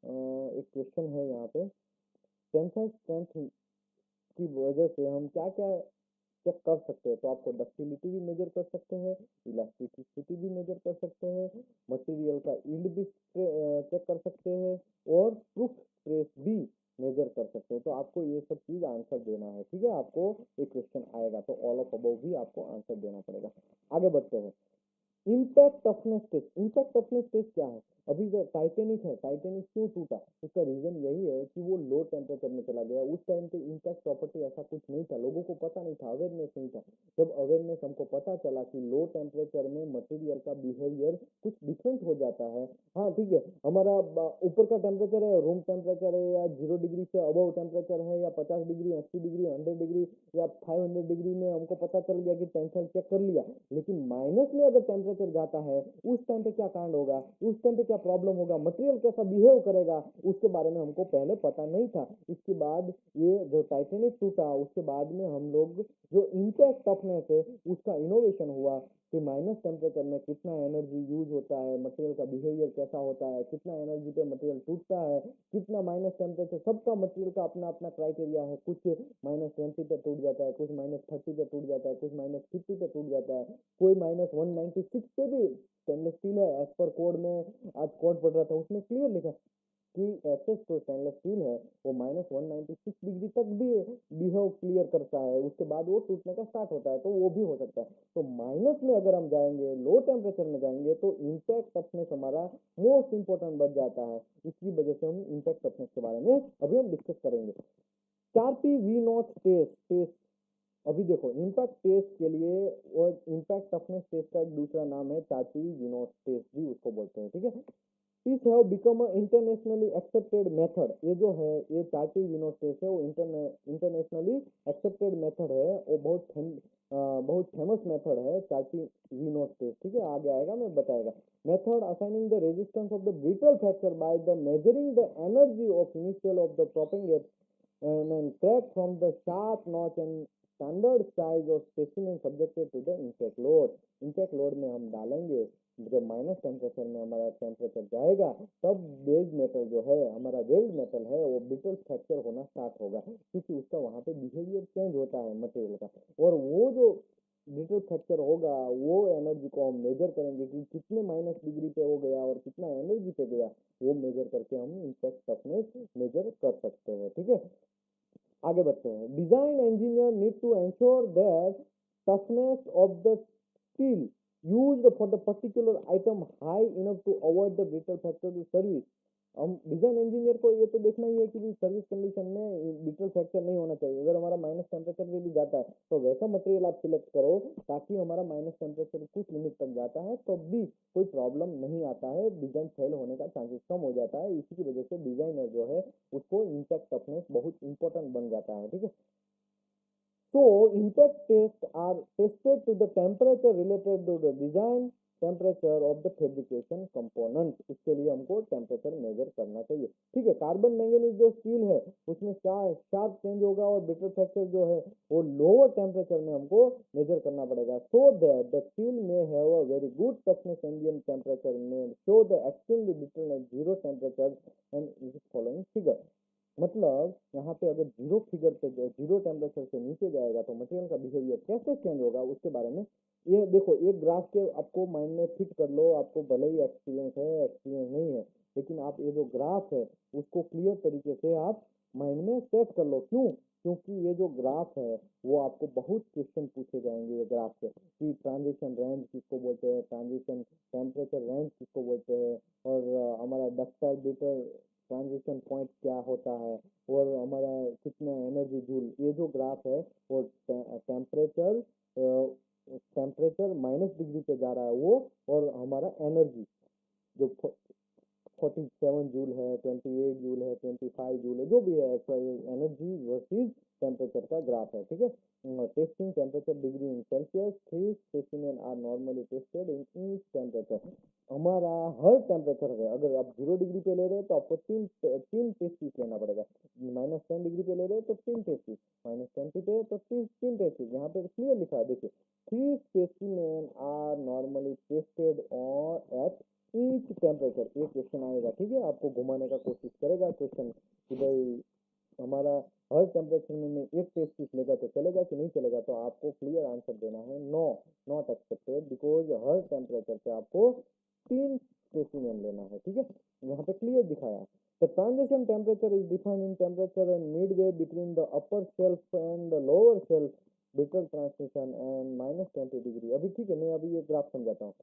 एक क्वेश्चन है यहाँ पे, टेंसाइल स्ट्रेंथ की वजह से हम क्या क्या चेक कर सकते हैं। तो आपको डक्टिलिटी भी मेजर कर सकते हैं, इलास्टिसिटी भी मेजर कर सकते हैं, मटेरियल का यील्ड भी चेक कर सकते हैं, और प्रूफ स्ट्रेस भी मेजर कर सकते हैं। तो आपको ये सब चीज आंसर देना है, ठीक है। आपको एक क्वेश्चन आएगा तो ऑल ऑफ अबव भी आपको आंसर देना पड़ेगा। आगे बढ़ते हैं। Impact toughness test. Impact toughness test क्या है? अभी जो टाइटेनिक है, टाइटेनिक क्यों टूटा? उसका रीजन यही है कि वो लो टेम्परेचर में चला गया। उस टाइम पे इम्पैक्ट प्रॉपर्टी ऐसा कुछ नहीं था, लोगों को पता नहीं था, अवेयरनेस नहीं था। जब अवेयरनेस हमको पता चला कि लो टेम्परेचर में मटेरियल का बिहेवियर कुछ डिफरेंट हो जाता है। हाँ ठीक है, हमारा ऊपर का टेम्परेचर है, रूम टेम्परेचर है, या 0 डिग्री से अबव टेम्परेचर है, या 50 डिग्री, 80 डिग्री, 100 डिग्री, या 500 डिग्री में हमको पता चल गया कि टेंशन चेक कर लिया। लेकिन माइनस में अगर टेम्परेचर जाता है, उस टाइम पे क्या कांड होगा, उस टाइम पे क्या प्रॉब्लम होगा, मटेरियल कैसा बिहेव करेगा, उसके बारे में हमको पहले पता नहीं था। इसके बाद ये जो टाइटेनिक टूटा, उसके बाद में हम लोग जो इम्पैक्ट टफनेस है उसका इनोवेशन हुआ कि माइनस टेम्परेचर में कितना एनर्जी यूज होता है, मटेरियल का बिहेवियर कैसा होता है, कितना एनर्जी पे मटेरियल टूटता है, कितना माइनस टेम्परेचर। सबका मटेरियल का अपना अपना क्राइटेरिया है। कुछ -20 पे टूट जाता है, कुछ -30 पे टूट जाता है, कुछ -50 पे टूट जाता है, कोई -196 पे भी स्टेनलेस स्टील है। एज पर कोड में आज कोड पढ़ रहा था, उसमें क्लियर लिखा कि एसएस जो स्टेनलेस स्टील है वो -196 डिग्री तक भी बिहेव क्लियर करता है, उसके बाद वो टूटने का स्टार्ट होता है, तो वो भी हो सकता है। तो माइनस में अगर हम जाएंगे, लो टेम्परेचर में जाएंगे, तो इम्पैक्ट टफनेस हमारा मोस्ट इंपॉर्टेंट बन जाता है। इसकी वजह से हम इम्पैक्ट टफनेस के बारे में अभी हम डिस्कस करेंगे। 4P-V0 test. अभी देखो, इम्पैक्ट टेस्ट के लिए और इम्पैक्ट टफनेस टेस्ट का एक दूसरा नाम है 4P-V0 टेस्ट भी उसको बोलते हैं, ठीक है। This have become a internationally accepted method. ये जो है, ये 4P-V0 टेस्ट है, वो इंटरनेशनली एक्सेप्टेड मेथड है, वो बहुत फेमस मेथड है 4P-V0 टेस्ट, ठीक है। आगे आएगा, मैं बताएगा। Method assigning the resistance of the brittle fracture bye the measuring the energy of initial of the dropping and crack from the sharp notch and standard size of specimen subjected to the impact load। impact load में हम डालेंगे, जब minus temperature में हमारा temperature जाएगा, तब beige metal जो है, हमारा वेल्ड मेटल है, वो ब्रिटल फ्रैक्चर होना स्टार्ट होगा, क्योंकि उसका वहां पे बिहेवियर चेंज होता है मटेरियल का। और वो जो ब्रिटल फ्रैक्चर होगा, वो एनर्जी को हम मेजर करेंगे कि कितने -डिग्री पे हो गया और कितना एनर्जी पे गया, वो मेजर करके हम इम्पैक्ट टफनेस मेजर कर सकते हैं, ठीक है। आगे बढ़ते हैं। Design engineer need to ensure that toughness of the steel used for the particular item high enough to avoid the brittle fracture to service. हम डिजाइन इंजीनियर को ये तो देखना ही है कि सर्विस कंडीशन में ब्रिटल फ्रैक्चर नहीं होना चाहिए। अगर हमारा माइनस टेम्परेचर में भी जाता है, तो वैसा मटेरियल आप सिलेक्ट करो ताकि हमारा माइनस टेम्परेचर कुछ लिमिट तक जाता है तो भी कोई प्रॉब्लम नहीं आता है, डिजाइन फेल होने का चांसेस कम हो जाता है। इसी की वजह से डिजाइनर जो है उसको इम्पैक्ट टफनेस बहुत इंपॉर्टेंट बन जाता है, ठीक है। So impact tests are tested to the temperature related to the design temperature of the fabrication component। इसके लिए हमको टेम्परेचर मेजर करना चाहिए, ठीक है। कार्बन मैंगनीज जो स्टील है, उसमें शार्प चेंज होगा, और ब्रिटल फ्रैक्चर जो है वो लोअर टेम्परेचर में हमको मेजर करना पड़ेगा, सो दैट द स्टील में have a very good toughness ambient temperature में show the extremely brittle at 0 temperature and is following figure. मतलब यहाँ पे अगर 0 टेम्परेचर से नीचे जाएगा तो मटेरियल का बिहेवियर कैसे चेंज होगा, उसके बारे में ये देखो, एक ग्राफ के आपको माइंड में फिट कर लो। आपको भले ही एक्सपीरियंस है, एक्सपीरियंस नहीं है, लेकिन आप ये जो ग्राफ है उसको क्लियर तरीके से आप माइंड में सेट कर लो। क्यों? क्योंकि ये जो ग्राफ है वो आपको बहुत क्वेश्चन पूछे जाएंगे ये ग्राफ से, कि ट्रांजिशन रेंज किसको बोलते हैं, ट्रांजिशन टेम्परेचर रेंज किसको बोलते हैं, और हमारा डक्टाइल बिटर ट्रांजिशन पॉइंट क्या होता है, और हमारा कितना एनर्जी जूल। ये जो ग्राफ है वो टेम्परेचर टेम्परेचर -डिग्री पे जा रहा है वो, और हमारा एनर्जी जो 47 जूल है, 28 जूल है, 25 जूल है, जो भी है, एनर्जी वर्सेस टेम्परेचर का ग्राफ है, ठीक है। Testing temperature degree in Celsius, 3 specimen are normally tested in each temperature. हमारा हर टेम्परेचर है, अगर आप 0 डिग्री पे ले रहे हैं तो आपको तीन टेस्ट पीस लेना पड़ेगा। -10 डिग्री पे ले रहे हैं तो 3 टेस्ट पीस, -20 पे तो तीन टेस्ट पीस। यहाँ पे क्लियर लिखा है, देखिए, 3 स्पेसिमेन आर नॉर्मली टेस्टेड और एट ईच टेम्परेचर। एक क्वेश्चन आएगा, ठीक है, आपको घुमाने का कोशिश क्वेश्चन कि भाई हमारा हर टेम्परेचर में मैं एक टेस्ट पीस लेगा तो चलेगा कि नहीं चलेगा, तो आपको क्लियर आंसर देना है नो, नॉट एक्सेप्टेड, बिकॉज हर टेम्परेचर पे आपको 3 स्पेसिमेन लेना है। ठीक है, यहाँ पे क्लियर दिखाया। The transition temperature is defined in temperature and Midway between the upper shelf and the lower shelf brittle transmission and -20 degree. अभी ठीक है, मैं अभी ये ग्राफ समझाता हूँ।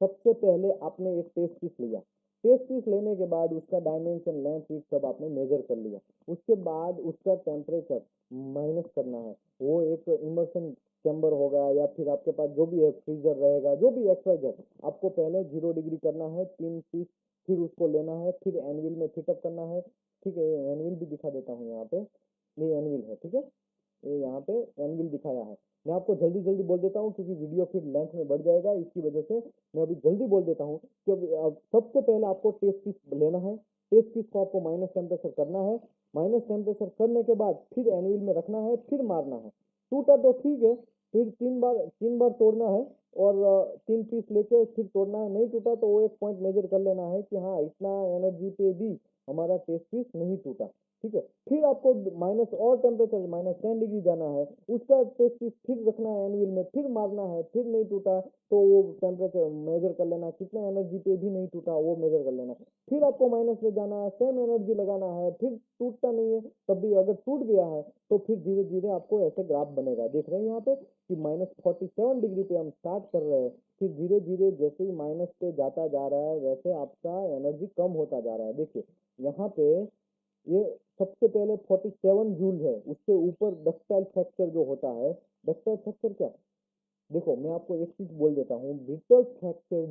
सबसे पहले आपने एक टेस्ट पीस लिया, टेस्ट पीस लेने के बाद उसका डायमेंशन, लेंथ, विड्थ सब आपने मेजर कर लिया। उसके बाद उसका टेम्परेचर माइनस करना है। वो एक इमर्शन चैम्बर होगा या फिर आपके पास जो भी है फ्रीजर रहेगा, जो भी XYZ, आपको पहले 0 डिग्री करना है 3 पीस, फिर उसको लेना है, फिर एनविल में फिटअप करना है। ठीक है, ये एनविल भी दिखा देता हूँ यहाँ पे, ये एनविल है। ठीक है, ये यहाँ पे एनविल दिखाया है। मैं आपको जल्दी जल्दी बोल देता हूँ क्योंकि वीडियो फिर लेंथ में बढ़ जाएगा, इसकी वजह से मैं अभी जल्दी बोल देता हूँ कि अब सबसे पहले आपको टेस्ट पीस लेना है। टेस्ट पीस को आपको माइनस टेम्परेचर करना है। माइनस टेम्परेचर करने के बाद फिर एनविल में रखना है, फिर मारना है। टूटा तो ठीक है, फिर 3 बार तोड़ना है और 3 पीस लेके फिर तोड़ना है। नहीं टूटा तो वो एक पॉइंट मेजर कर लेना है कि हाँ इतना एनर्जी पे भी हमारा टेस्ट पीस नहीं टूटा। ठीक है, फिर आपको माइनस और टेम्परेचर -10 डिग्री जाना है, उसका टेस्ट पीस फिर रखना है एनविल में, फिर मारना है, फिर नहीं टूटा तो वो टेम्परेचर मेजर कर लेना, कितना एनर्जी पे भी नहीं टूटा वो मेजर कर लेना। फिर आपको माइनस में जाना है, सेम एनर्जी लगाना है, फिर टूटता नहीं है तब भी, अगर टूट गया है तो फिर धीरे धीरे आपको ऐसे ग्राफ बनेगा। देख रहे हैं यहाँ पे कि -47 डिग्री पे हम स्टार्ट कर रहे हैं, फिर धीरे धीरे जैसे ही माइनस पे जाता जा रहा है वैसे आपका एनर्जी कम होता जा रहा है। देखिए यहाँ पे ये सबसे पहले 47 जूल है, उससे ऊपर डक्टाइल फ्रैक्चर जो होता है। डक्टाइल फ्रैक्चर क्या, देखो मैं आपको एक चीज बोल देता हूँ, brittle fracture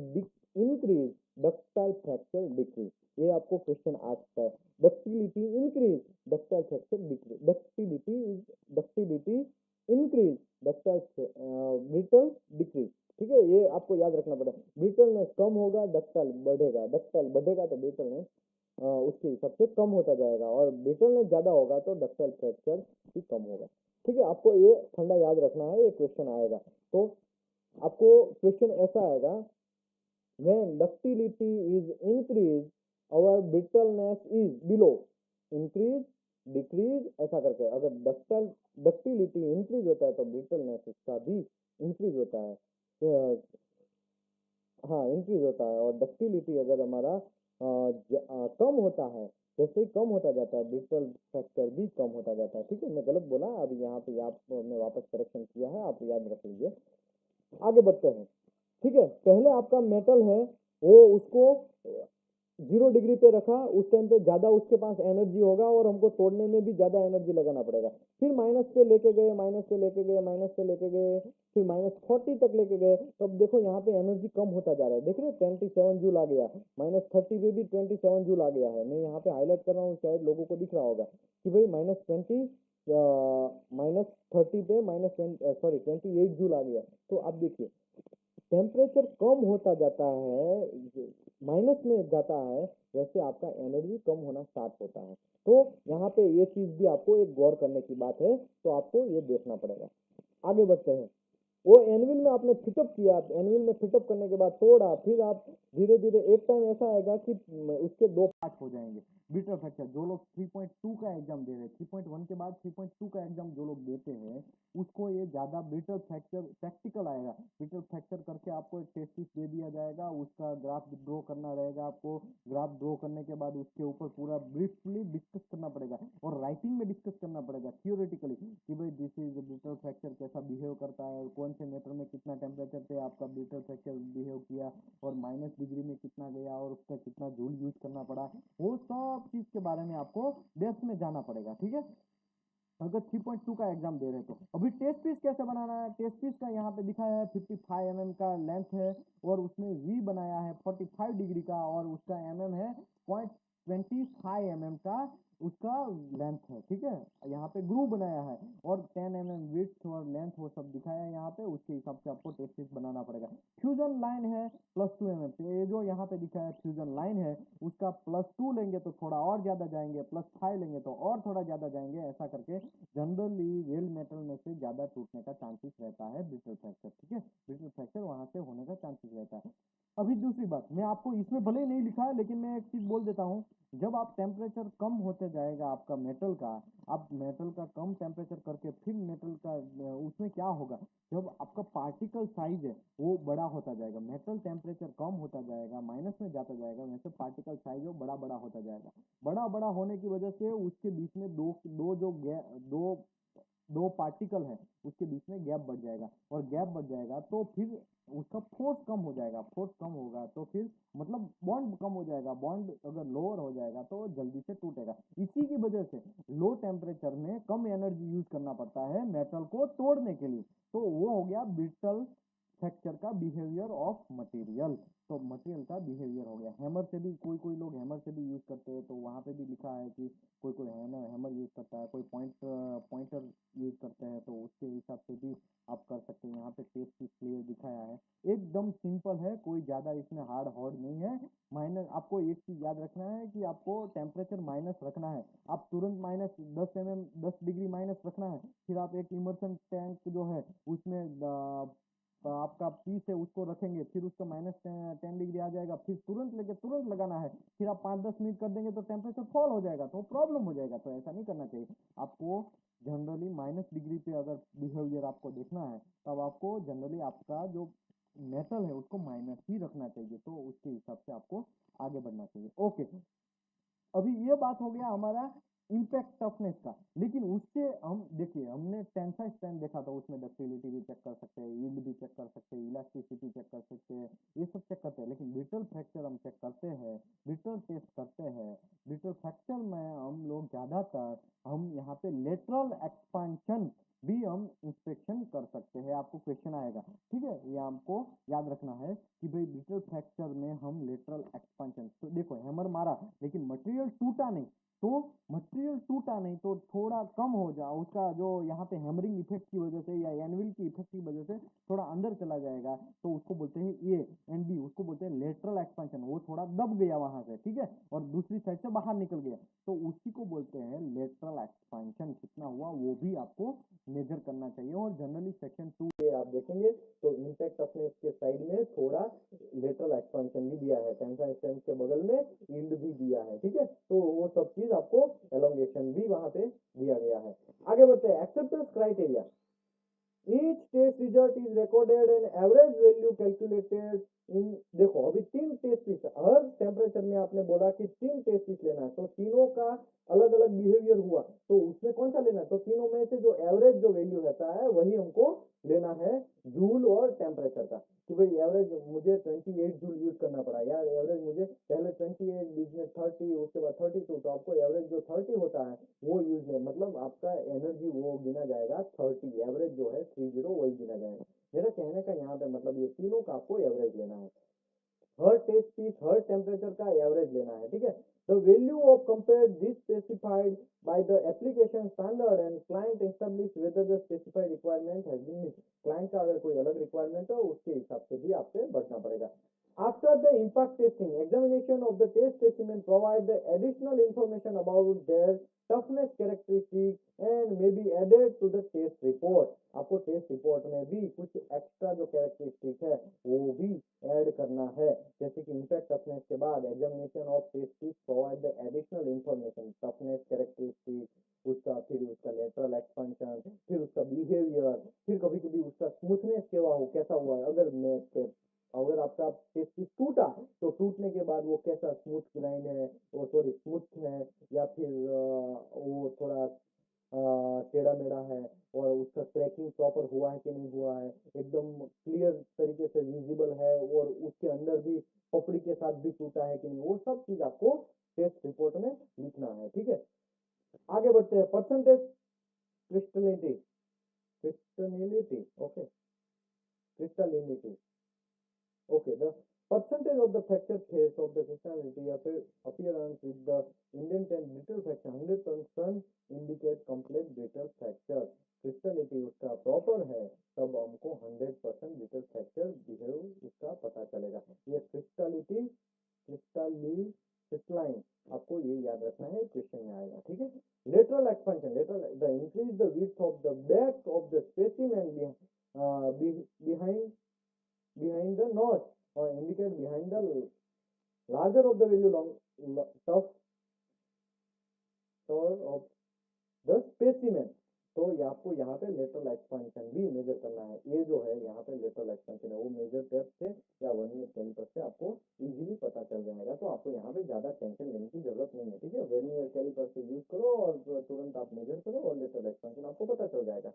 increase, ductile fracture decrease. ये आपको क्वेश्चन आ सकता है। Ductility increase, ductile fracture decrease, ductility increase, ductile brittle decrease. ठीक है, ये आपको याद रखना पड़ेगा। ब्रिटलनेस कम होगा, डक्टाइल बढ़ेगा, डक्टाइल बढ़ेगा तो ब्रिटलनेस उसके हिसाब से कम होता जाएगा, और ब्रिटलनेस ज्यादा होगा तो डक्टाइल फ्रैक्चर भी कम होगा। ठीक है, आपको ये फंडा याद रखना है, ये क्वेश्चन आएगा तो आपको क्वेश्चन ऐसा आएगा, when ductility is increased our brittleness is below, increase decrease ऐसा करके। अगर डक्टिलिटी इंक्रीज होता है तो ब्रिटलनेस उसका भी इंक्रीज होता है। हाँ इंक्रीज होता है, और डक्टिलिटी अगर हमारा कम होता है, जैसे ही कम होता जाता है ब्रिटल फ्रैक्चर भी कम होता जाता है। ठीक है, मैं गलत बोला, अब यहाँ पे आपने वापस करेक्शन किया है, आप याद रख लीजिए। आगे बढ़ते हैं। ठीक है, पहले आपका मेटल है वो उसको 0 डिग्री पे रखा, उस टाइम पे ज्यादा उसके पास एनर्जी होगा और हमको तोड़ने में भी ज्यादा एनर्जी लगाना पड़ेगा। फिर माइनस पे लेके गए, माइनस पे लेके गए, माइनस पे लेके गए, फिर -40 तक लेके गए, तो अब देखो यहाँ पे एनर्जी कम होता जा रहा है। देख रहे हो 27 जूल आ गया, -30 पे भी 27 जूल आ गया है। मैं यहाँ पे हाईलाइट कर रहा हूँ, शायद लोगों को दिख रहा होगा कि भाई -30 पे -28 जूल आ गया। तो आप देखिए टेम्परेचर कम होता जाता है, माइनस में जाता है, वैसे आपका एनर्जी कम होना स्टार्ट होता है। तो यहाँ पे ये चीज भी आपको एक गौर करने की बात है, तो आपको ये देखना पड़ेगा। आगे बढ़ते हैं। वो एनविल में आपने फिटअप किया, एनविल में फिटअप करने के बाद तोड़ा, फिर आप धीरे धीरे एक टाइम ऐसा आएगा कि उसके 2 पार्ट हो जाएंगे। ब्रिटल फ्रैक्चर जो लोग 3.2 का एग्जाम दे रहे हैं, 3.1 के बाद 3.2 का एग्जाम जो लोग देते हैं, उसको ये ज्यादा ब्रिटल फ्रैक्चर प्रैक्टिकल आएगा। ब्रिटल फ्रैक्चर करके आपको एक टेस्ट शीट दे दिया जाएगा, उसका ग्राफ ड्रॉ करना रहेगा आपको। ग्राफ ड्रॉ करने के बाद उसके ऊपर पूरा ब्रीफली डिस्कस करना पड़ेगा, और राइटिंग में डिस्कस करना पड़ेगा थियोरेटिकली कि भाई दिस इज ब्रिटल फ्रैक्चर कैसा बिहेव करता है, कौन से मेटर में कितना टेम्परेचर पे आपका ब्रिटल फ्रैक्चर बिहेव किया, और -डिग्री में कितना गया, और उसका कितना जूल यूज करना पड़ा, वो सब चीज के बारे में आपको डेप्थ में जाना पड़ेगा। ठीक है, अगर 3.2 का एग्जाम दे रहे हैं तो। अभी टेस्ट पीस कैसे बनाना है, टेस्ट पीस का यहाँ पे दिखाया है 55 mm का लेंथ है, और उसमें वी बनाया है 45 डिग्री का, और उसका mm है 0.25 mm का उसका लेंथ है। ठीक है, यहाँ पे ग्रू बनाया है, और 10 mm विड्थ और लेंथ वो सब दिखाया है यहाँ पे, उसके हिसाब से आपको टेस्ट पीस बनाना पड़ेगा। फ्यूजन लाइन है +2 mm, ये जो यहाँ पे दिखा है फ्यूजन लाइन है, उसका +2 लेंगे तो थोड़ा और ज्यादा जाएंगे, +5 लेंगे तो और थोड़ा ज्यादा जाएंगे, ऐसा करके जनरली वेल मेटल में से ज्यादा टूटने का चांसेस रहता है ब्रिटल फ्रैक्चर। ठीक है, ब्रिटल फ्रैक्चर वहां से होने का चांसेस रहता है। अभी दूसरी बात, मैं आपको इसमें भले ही नहीं लिखा है लेकिन मैं एक चीज बोल देता हूँ, जब आप टेम्परेचर कम होते जाएगा आपका मेटल का, आप मेटल का कम टेम्परेचर करके फिर मेटल का उसमें क्या होगा, जब आपका पार्टिकल साइज है वो बड़ा होता जाएगा, मेटल टेम्परेचर कम होता जाएगा, माइनस में जाता जाएगा, वैसे पार्टिकल साइज वो बड़ा बड़ा होता जाएगा। बड़ा बड़ा होने की वजह से उसके बीच में दो दो जो दो दो पार्टिकल है उसके बीच में गैप बढ़ जाएगा, और गैप बढ़ जाएगा तो फिर उसका फोर्स कम हो जाएगा, फोर्स कम होगा तो फिर मतलब बॉन्ड कम हो जाएगा, बॉन्ड अगर लोअर हो जाएगा तो जल्दी से टूटेगा। इसी की वजह से लो टेम्परेचर में कम एनर्जी यूज करना पड़ता है मेटल को तोड़ने के लिए। तो वो हो गया ब्रिटल फ्रैक्चर का बिहेवियर ऑफ मटेरियल। तो मटेरियल का बिहेवियर हो गया। हैमर से भी कोई कोई लोग हैमर से भी यूज करते हैं, तो वहां पे भी लिखा है कि कोई कोई हैमर यूज करता है, कोई पॉइंटर यूज करते हैं, तो उसके हिसाब से भी आप कर सकते हैं। यहाँ पे टेस्ट की क्लियर दिखाया है, एकदम सिंपल है, कोई ज्यादा इसमें हार्ड हॉर्ड नहीं है। माइनस आपको एक चीज याद रखना है कि आपको टेम्परेचर माइनस रखना है, आप तुरंत माइनस 10 डिग्री माइनस रखना है। फिर आप एक इमर्सन टैंक जो है उसमें आपका पीस है उसको रखेंगे, फिर उसका -10 डिग्री आ जाएगा, फिर तुरंत लेके तुरंत लगाना है, फिर आप 5-10 मिनट कर देंगे तो टेम्परेचर फॉल हो जाएगा, तो प्रॉब्लम हो जाएगा। तो ऐसा नहीं करना चाहिए आपको। जनरली -डिग्री पे अगर बिहेवियर आपको देखना है तब आपको जनरली आपका जो मेटल है उसको माइनस ही रखना चाहिए, तो उसके हिसाब से आपको आगे बढ़ना चाहिए। ओके, अभी ये बात हो गया हमारा इम्पैक्ट टफनेस का। लेकिन उससे हम देखिए, हमने टेंसाइल स्ट्रेंथ देखा था, उसमें डक्टिलिटी भी चेक कर सकते हैं, यील्ड भी चेक कर सकते हैं, इलास्टिसिटी चेक कर सकते हैं, ये सब चेक करते हैं। लेकिन ब्रिटल फ्रैक्चर हम चेक करते हैं, ब्रिटल टेस्ट करते हैं। ब्रिटल फ्रैक्चर में हम लोग ज्यादातर हम यहाँ पे लेटरल एक्सपांशन भी हम इंस्पेक्शन कर सकते हैं। आपको क्वेश्चन आएगा, ठीक है, ये आपको याद रखना है कि भाई ब्रिटल फ्रैक्चर में हम लेटरल एक्सपांशन, तो देखो हैमर मारा लेकिन मटेरियल टूटा नहीं, तो मटेरियल टूटा नहीं तो थोड़ा कम हो जा उसका जो यहाँ पे हैमरिंग इफेक्ट की वजह से या एनविल की इफेक्ट की वजह से थोड़ा अंदर चला जाएगा, तो उसको बोलते हैं ए एंड बी, उसको बोलते हैं लेटरल एक्सपांशन, वो थोड़ा दब गया वहां से, ठीक है, और दूसरी साइड से बाहर निकल गया, तो उसी को बोलते हैं लेटरल एक्सपांशन। कितना हुआ वो भी आपको मेजर करना चाहिए। और जनरली सेक्शन 2 आप देखेंगे तो इम्पैक्ट टफनेस के साइड में थोड़ा लेटरल एक्सपांशन भी दिया है, टेंसाइल स्ट्रेंथ के बगल में यील्ड भी दिया है, ठीक है, तो वो सब चीज आपको एलोंगेशन भी वहां पे दिया गया है। आगे बढ़ते हैं, acceptance criteria. Each test result is recorded and average value calculated in, देखो अभी 3 टेस्ट पीस, हर टेम्परेचर में आपने बोला कि 3 टेस्ट पीस लेना है, तो तीनों का अलग अलग बिहेवियर हुआ, तो उसमें कौन सा लेना है, तो तीनों में से जो एवरेज जो वैल्यू रहता है वही हमको लेना है, जूल और टेम्परेचर का, कि भाई एवरेज मुझे 28 जूल यूज करना पड़ा यार, एवरेज मुझे पहले 28 बीच में 30 उसके बाद 32, तो आपको एवरेज जो 30 होता है वो यूज है, मतलब आपका एनर्जी वो गिना जाएगा 30, एवरेज जो है 30 वही गिना जाएगा। मेरा कहने का यहाँ पे मतलब ये तीनों का आपको एवरेज लेना है, हर टेस्ट पीस हर टेम्परेचर का एवरेज लेना है, ठीक है। The value of compare this specified by the application standard and client establish whether the specified requirement has been meet, client का अगर कोई अलग रिक्वायरमेंट है उसके हिसाब से भी आपसे बढ़ना पड़ेगा। After the impact testing, examination of the test specimen provide the additional information about their toughness characteristics and may be added to the test report. आपको टेस्ट रिपोर्ट में भी कुछ एक्स्ट्रा जो कैरेक्टरिस्टिक है वो भी ऐड करना है, जैसे कि इम्पैक्ट टफनेस के बाद examination of test provide the additional information, toughness characteristic उसका, फिर उसका लेटरल एक्सपेंशन, फिर उसका बिहेवियर, फिर कभी कभी उसका स्मूथनेस कैसा हुआ है, अगर आपका टेस्ट टूटा तो टूटने के बाद वो कैसा स्मूथ ग्राइंड है, वो सॉरी स्मूथ है, या फिर वो थोड़ा टेढ़ा मेढ़ा है, और उसका क्रैकिंग प्रॉपर हुआ है कि नहीं हुआ है, एकदम क्लियर तरीके से विजिबल है, और उसके अंदर भी पपड़ी के साथ भी टूटा है कि नहीं, वो सब चीज आपको टेस्ट रिपोर्ट में लिखना है, ठीक है। आगे बढ़ते हैं, percentage crystallinity, crystallinity okay, crystallinity okay, the percentage of the fracture phase of the crystallinity appearance with the indented brittle fracture 100% indicate complete brittle fracture, क्रिस्टलिटी उसका प्रॉपर है तब हमको 100% ब्रिटल फ्रैक्चर बिहेव उसका पता चलेगा। ये क्रिस्टलिटी क्रिस्टलाइन आपको ये याद रखना है, क्वेश्चन में आएगा, ठीक है। Lateral expansion, lateral the increase the width of the back of the specimen behind behind the notch or indicate behind the larger of the value long tough turn off the specimen. तो ये आपको यहाँ पे lateral expansion भी major करना है। ये जो है यहाँ पे लेटरल एक्सपेंशन है वो मेजर टेप से या वर्नियर कैलिपर से आपको इजीली पता चल जाएगा। तो आपको यहाँ पे ज्यादा टेंशन लेने की जरूरत नहीं है, ठीक है। वर्नियर कैलिपर से यूज करो और तुरंत आप मेजर करो और लेटरल एक्सपेंशन आपको पता चल जाएगा।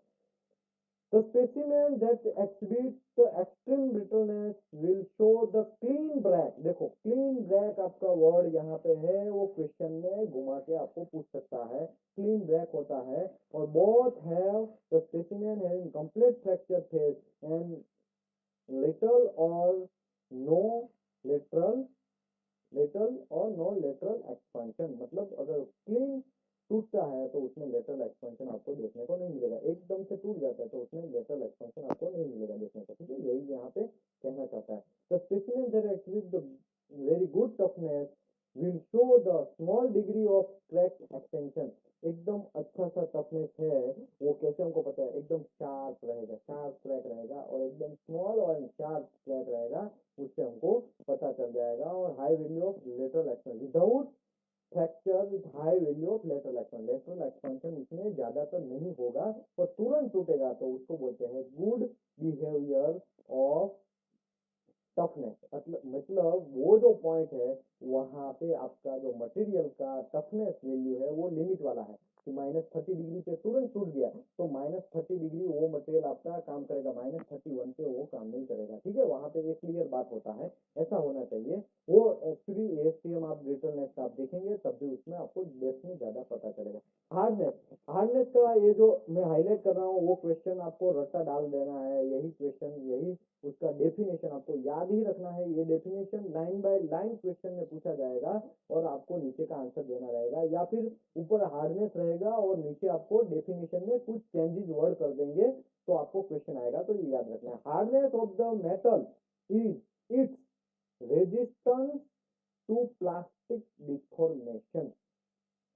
The specimen that exhibits the extreme brittleness will show the clean break। देखो clean break आपका वर्ड यहाँ पे है, वो क्वेश्चन में घुमा के आपको पूछ सकता है। clean break होता है और both have the specimen having complete fracture phase and little or no lateral और नो लेटरल एक्सपेंशन। मतलब अगर क्लीन टूटता है तो उसमें लेटरल एक्सपेंशन आपको देखने को नहीं मिलेगा। एकदम से टूट जाता है तो उसमें लेटरल एक्सपेंशन आपको नहीं मिलेगा देखने को, ठीक है। यही यहाँ पे कहना चाहता है। The specimen that exhibit the very good toughness will show the small degree of crack extension. एकदम अच्छा सा टफनेस है वो कैसे हमको पता है, एकदम शार्प रहेगा, शार्प क्रैक रहेगा और एकदम स्मॉल और शार्प क्रैक रहेगा, उससे हमको पता चल जाएगा। और high value of lateral expansion without fracture with high value of lateral expansion इसमें ज्यादातर नहीं होगा और तुरंत टूटेगा तो उसको बोलते हैं गुड बिहेवियर ऑफ टफनेस। मतलब वो जो पॉइंट है वहां पे आपका जो मटेरियल का टफनेस वैल्यू है वो लिमिट वाला है कि -30 डिग्री पे तुरंत टूट गया तो -30 डिग्री वो मटेरियल आपका काम करेगा, -31 पे वो काम नहीं करेगा, ठीक है। वहां पे एक क्लियर बात होता है, ऐसा होना चाहिए। वो एक्चुअली एएसटीएम आप ब्रिटलनेस का आप देखेंगे तब भी उसमें आपको डेप्थ में ज्यादा पता चलेगा। हार्डनेस का ये जो मैं हाईलाइट कर रहा हूँ वो क्वेश्चन आपको रट्टा डाल देना है। यही क्वेश्चन यही उसका डेफिनेशन आपको याद ही रखना है। ये definition line by line question में पूछा जाएगा और आपको नीचे का आंसर देना रहेगा, या फिर ऊपर हार्डनेस रहेगा और नीचे आपको डेफिनेशन में कुछ चेंजेस वर्ड कर देंगे तो आपको क्वेश्चन आएगा। तो ये याद रखना है। Hardness of the metal is its resistance to plastic deformation.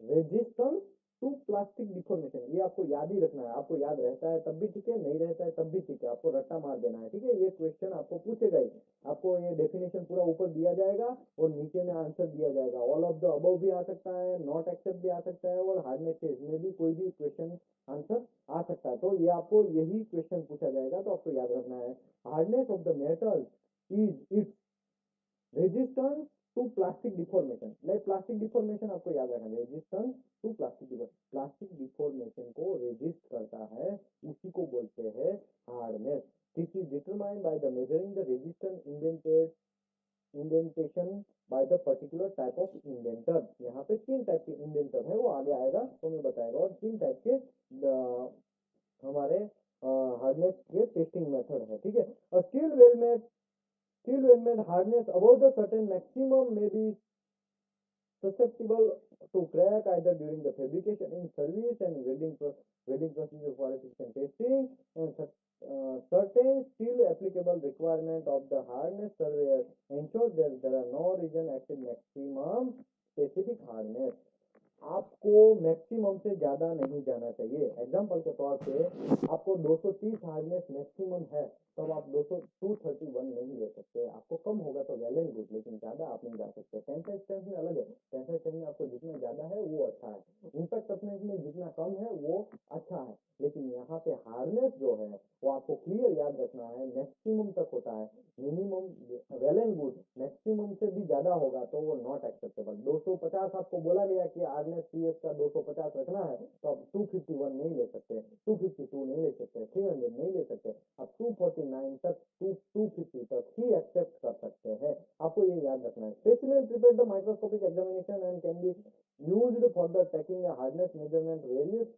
Resistance to plastic deformation ये आपको याद ही रखना है। आपको याद रहता है तब भी ठीक है, नहीं रहता है तब भी ठीक है, आपको रट्टा मार देना है, ठीक है। ये क्वेश्चन आपको पूछेगा ही, आपको ये डेफिनेशन पूरा ऊपर दिया जाएगा और नीचे में आंसर दिया जाएगा। ऑल ऑफ द अबव भी आ सकता है, नॉट एक्सेप्ट भी आ सकता है और हार्डनेस टेस्ट में भी कोई भी क्वेश्चन आंसर आ सकता है। तो ये आपको यही क्वेश्चन पूछा जाएगा तो आपको याद रखना है। Hardness of the metal is its resistance to plastic deformation. Like plastic deformation आपको याद रखना है, रेजिस्टेंस टू प्लास्टिक डिफॉर्मेशन को रेजिस्ट करता है, उसी को बोलते हैं hardness. This is determined by the measuring the resistance indentation by the particular type of indenter. यहाँ पे 3 टाइप के इंडेंटर है, वो आगे आएगा तो मैं बताएगा। और 3 टाइप के हमारे हार्डनेस के टेस्टिंग मेथड है, ठीक है। और Steel weldment hardness above the certain maximum may be susceptible to crack either during the fabrication in service and welding procedure for efficient testing, and certain still applicable requirement of the hardness surveyor ensure that there are no region at maximum specific hardness। आपको maximum से ज्यादा नहीं जाना चाहिए। Example के तौर पे आपको 230 हार्डनेस मैक्सिमम है तब आप 231 नहीं ले सकते। आपको कम होगा तो वेल एंड गुड, लेकिन ज्यादा आप नहीं जा सकते। टेंसाइल स्ट्रेंथ में अलग है, टेंसाइल स्ट्रेंथ में आपको जितना ज्यादा है वो अच्छा है, इम्पैक्ट टफनेस में जितना कम है वो अच्छा है। लेकिन यहाँ पे हार्डनेस जो है वो आपको क्लियर याद रखना है, मैक्सिमम तक होता है। Minimum well and good, maximum से भी ज्यादा होगा तो वो नॉट एक्सेप्टेबल। 250 आपको बोला गया कि हार्डनेस पीएस का 250 रखना है तो आप 251 नहीं ले सकते, 252 नहीं ले सकते, 300 नहीं ले सकते, आप 249 तक 250 तक ही एक्सेप्ट कर सकते हैं। आपको ये याद रखना है। Specimen prepare the microscopic examination and can be used for the taking a hardness measurement various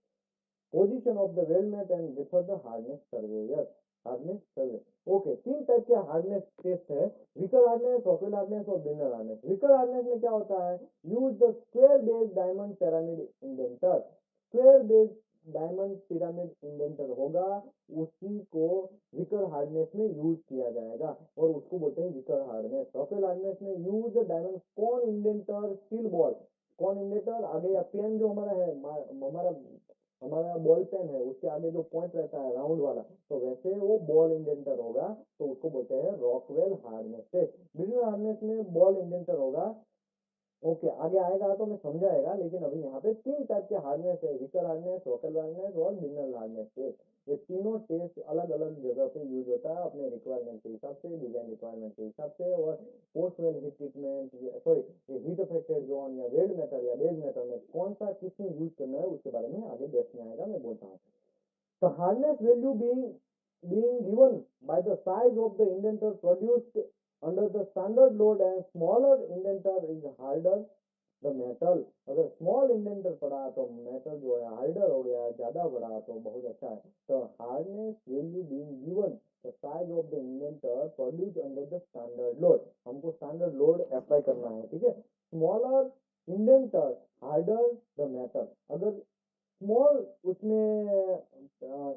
position of the weldment and refer the hardness surveyor। Hardness survey, okay. 3 type के हार्डनेस टेस्ट है, vicar hardness, Rockwell hardness और brainer hardness. Vicar hardness में क्या होता है, use the square base diamond pyramid indenter. Square base diamond pyramid indenter होगा, उसी को विकर हार्डनेस में यूज किया जाएगा और उसको बोलते हैं विकर हार्डनेस। रॉकवेल हार्डनेस में use diamond cone indenter steel ball. Cone indenter आगे या पेन जो हमारा है, हमारा बॉल पेन है उसके आगे जो पॉइंट रहता है राउंड वाला, तो वैसे वो बॉल इंडेंटर होगा तो उसको बोलते हैं रॉकवेल हार्डनेस। ब्रिटल हार्डनेस में बॉल इंडेंटर होगा, ओके, आगे आएगा तो मैं समझाएगा, लेकिन अभी यहाँ पे 3 टाइप के हार्डनेस है, विकर हार्डनेस, लोकल हार्डनेस और मिनरल हार्डनेस है। ये तीनों टेस्ट अलग-अलग जगह पे यूज़ होता है अपने रिक्वायरमेंट के हिसाब से, डिज़ाइन रिक्वायरमेंट के हिसाब से। और पोस्ट वेल हीट ट्रीटमेंट या सॉरी ये हीट अफेक्टेड ज़ोन या वेल्ड मेटल या बेस मेटल में कौन-सा किसमें यूज़ करना है उसके बारे में आगे डेप्थ में आएगा, मैं बोलता हूँ। The hardness value being given by the size of the indenter produced under the standard load, and smaller indenter is harder the metal. अगर स्मॉल इंडेंटर पड़ा तो मेटल जो है हार्डर हो गया, ज्यादा पड़ा तो बहुत अच्छा है। तो hardness value being given the size of the indenter produce under the standard load, हमको स्टैंडर्ड लोड अप्लाई करना है, ठीक है। Smaller indenter harder the metal, अगर स्मॉल उसमें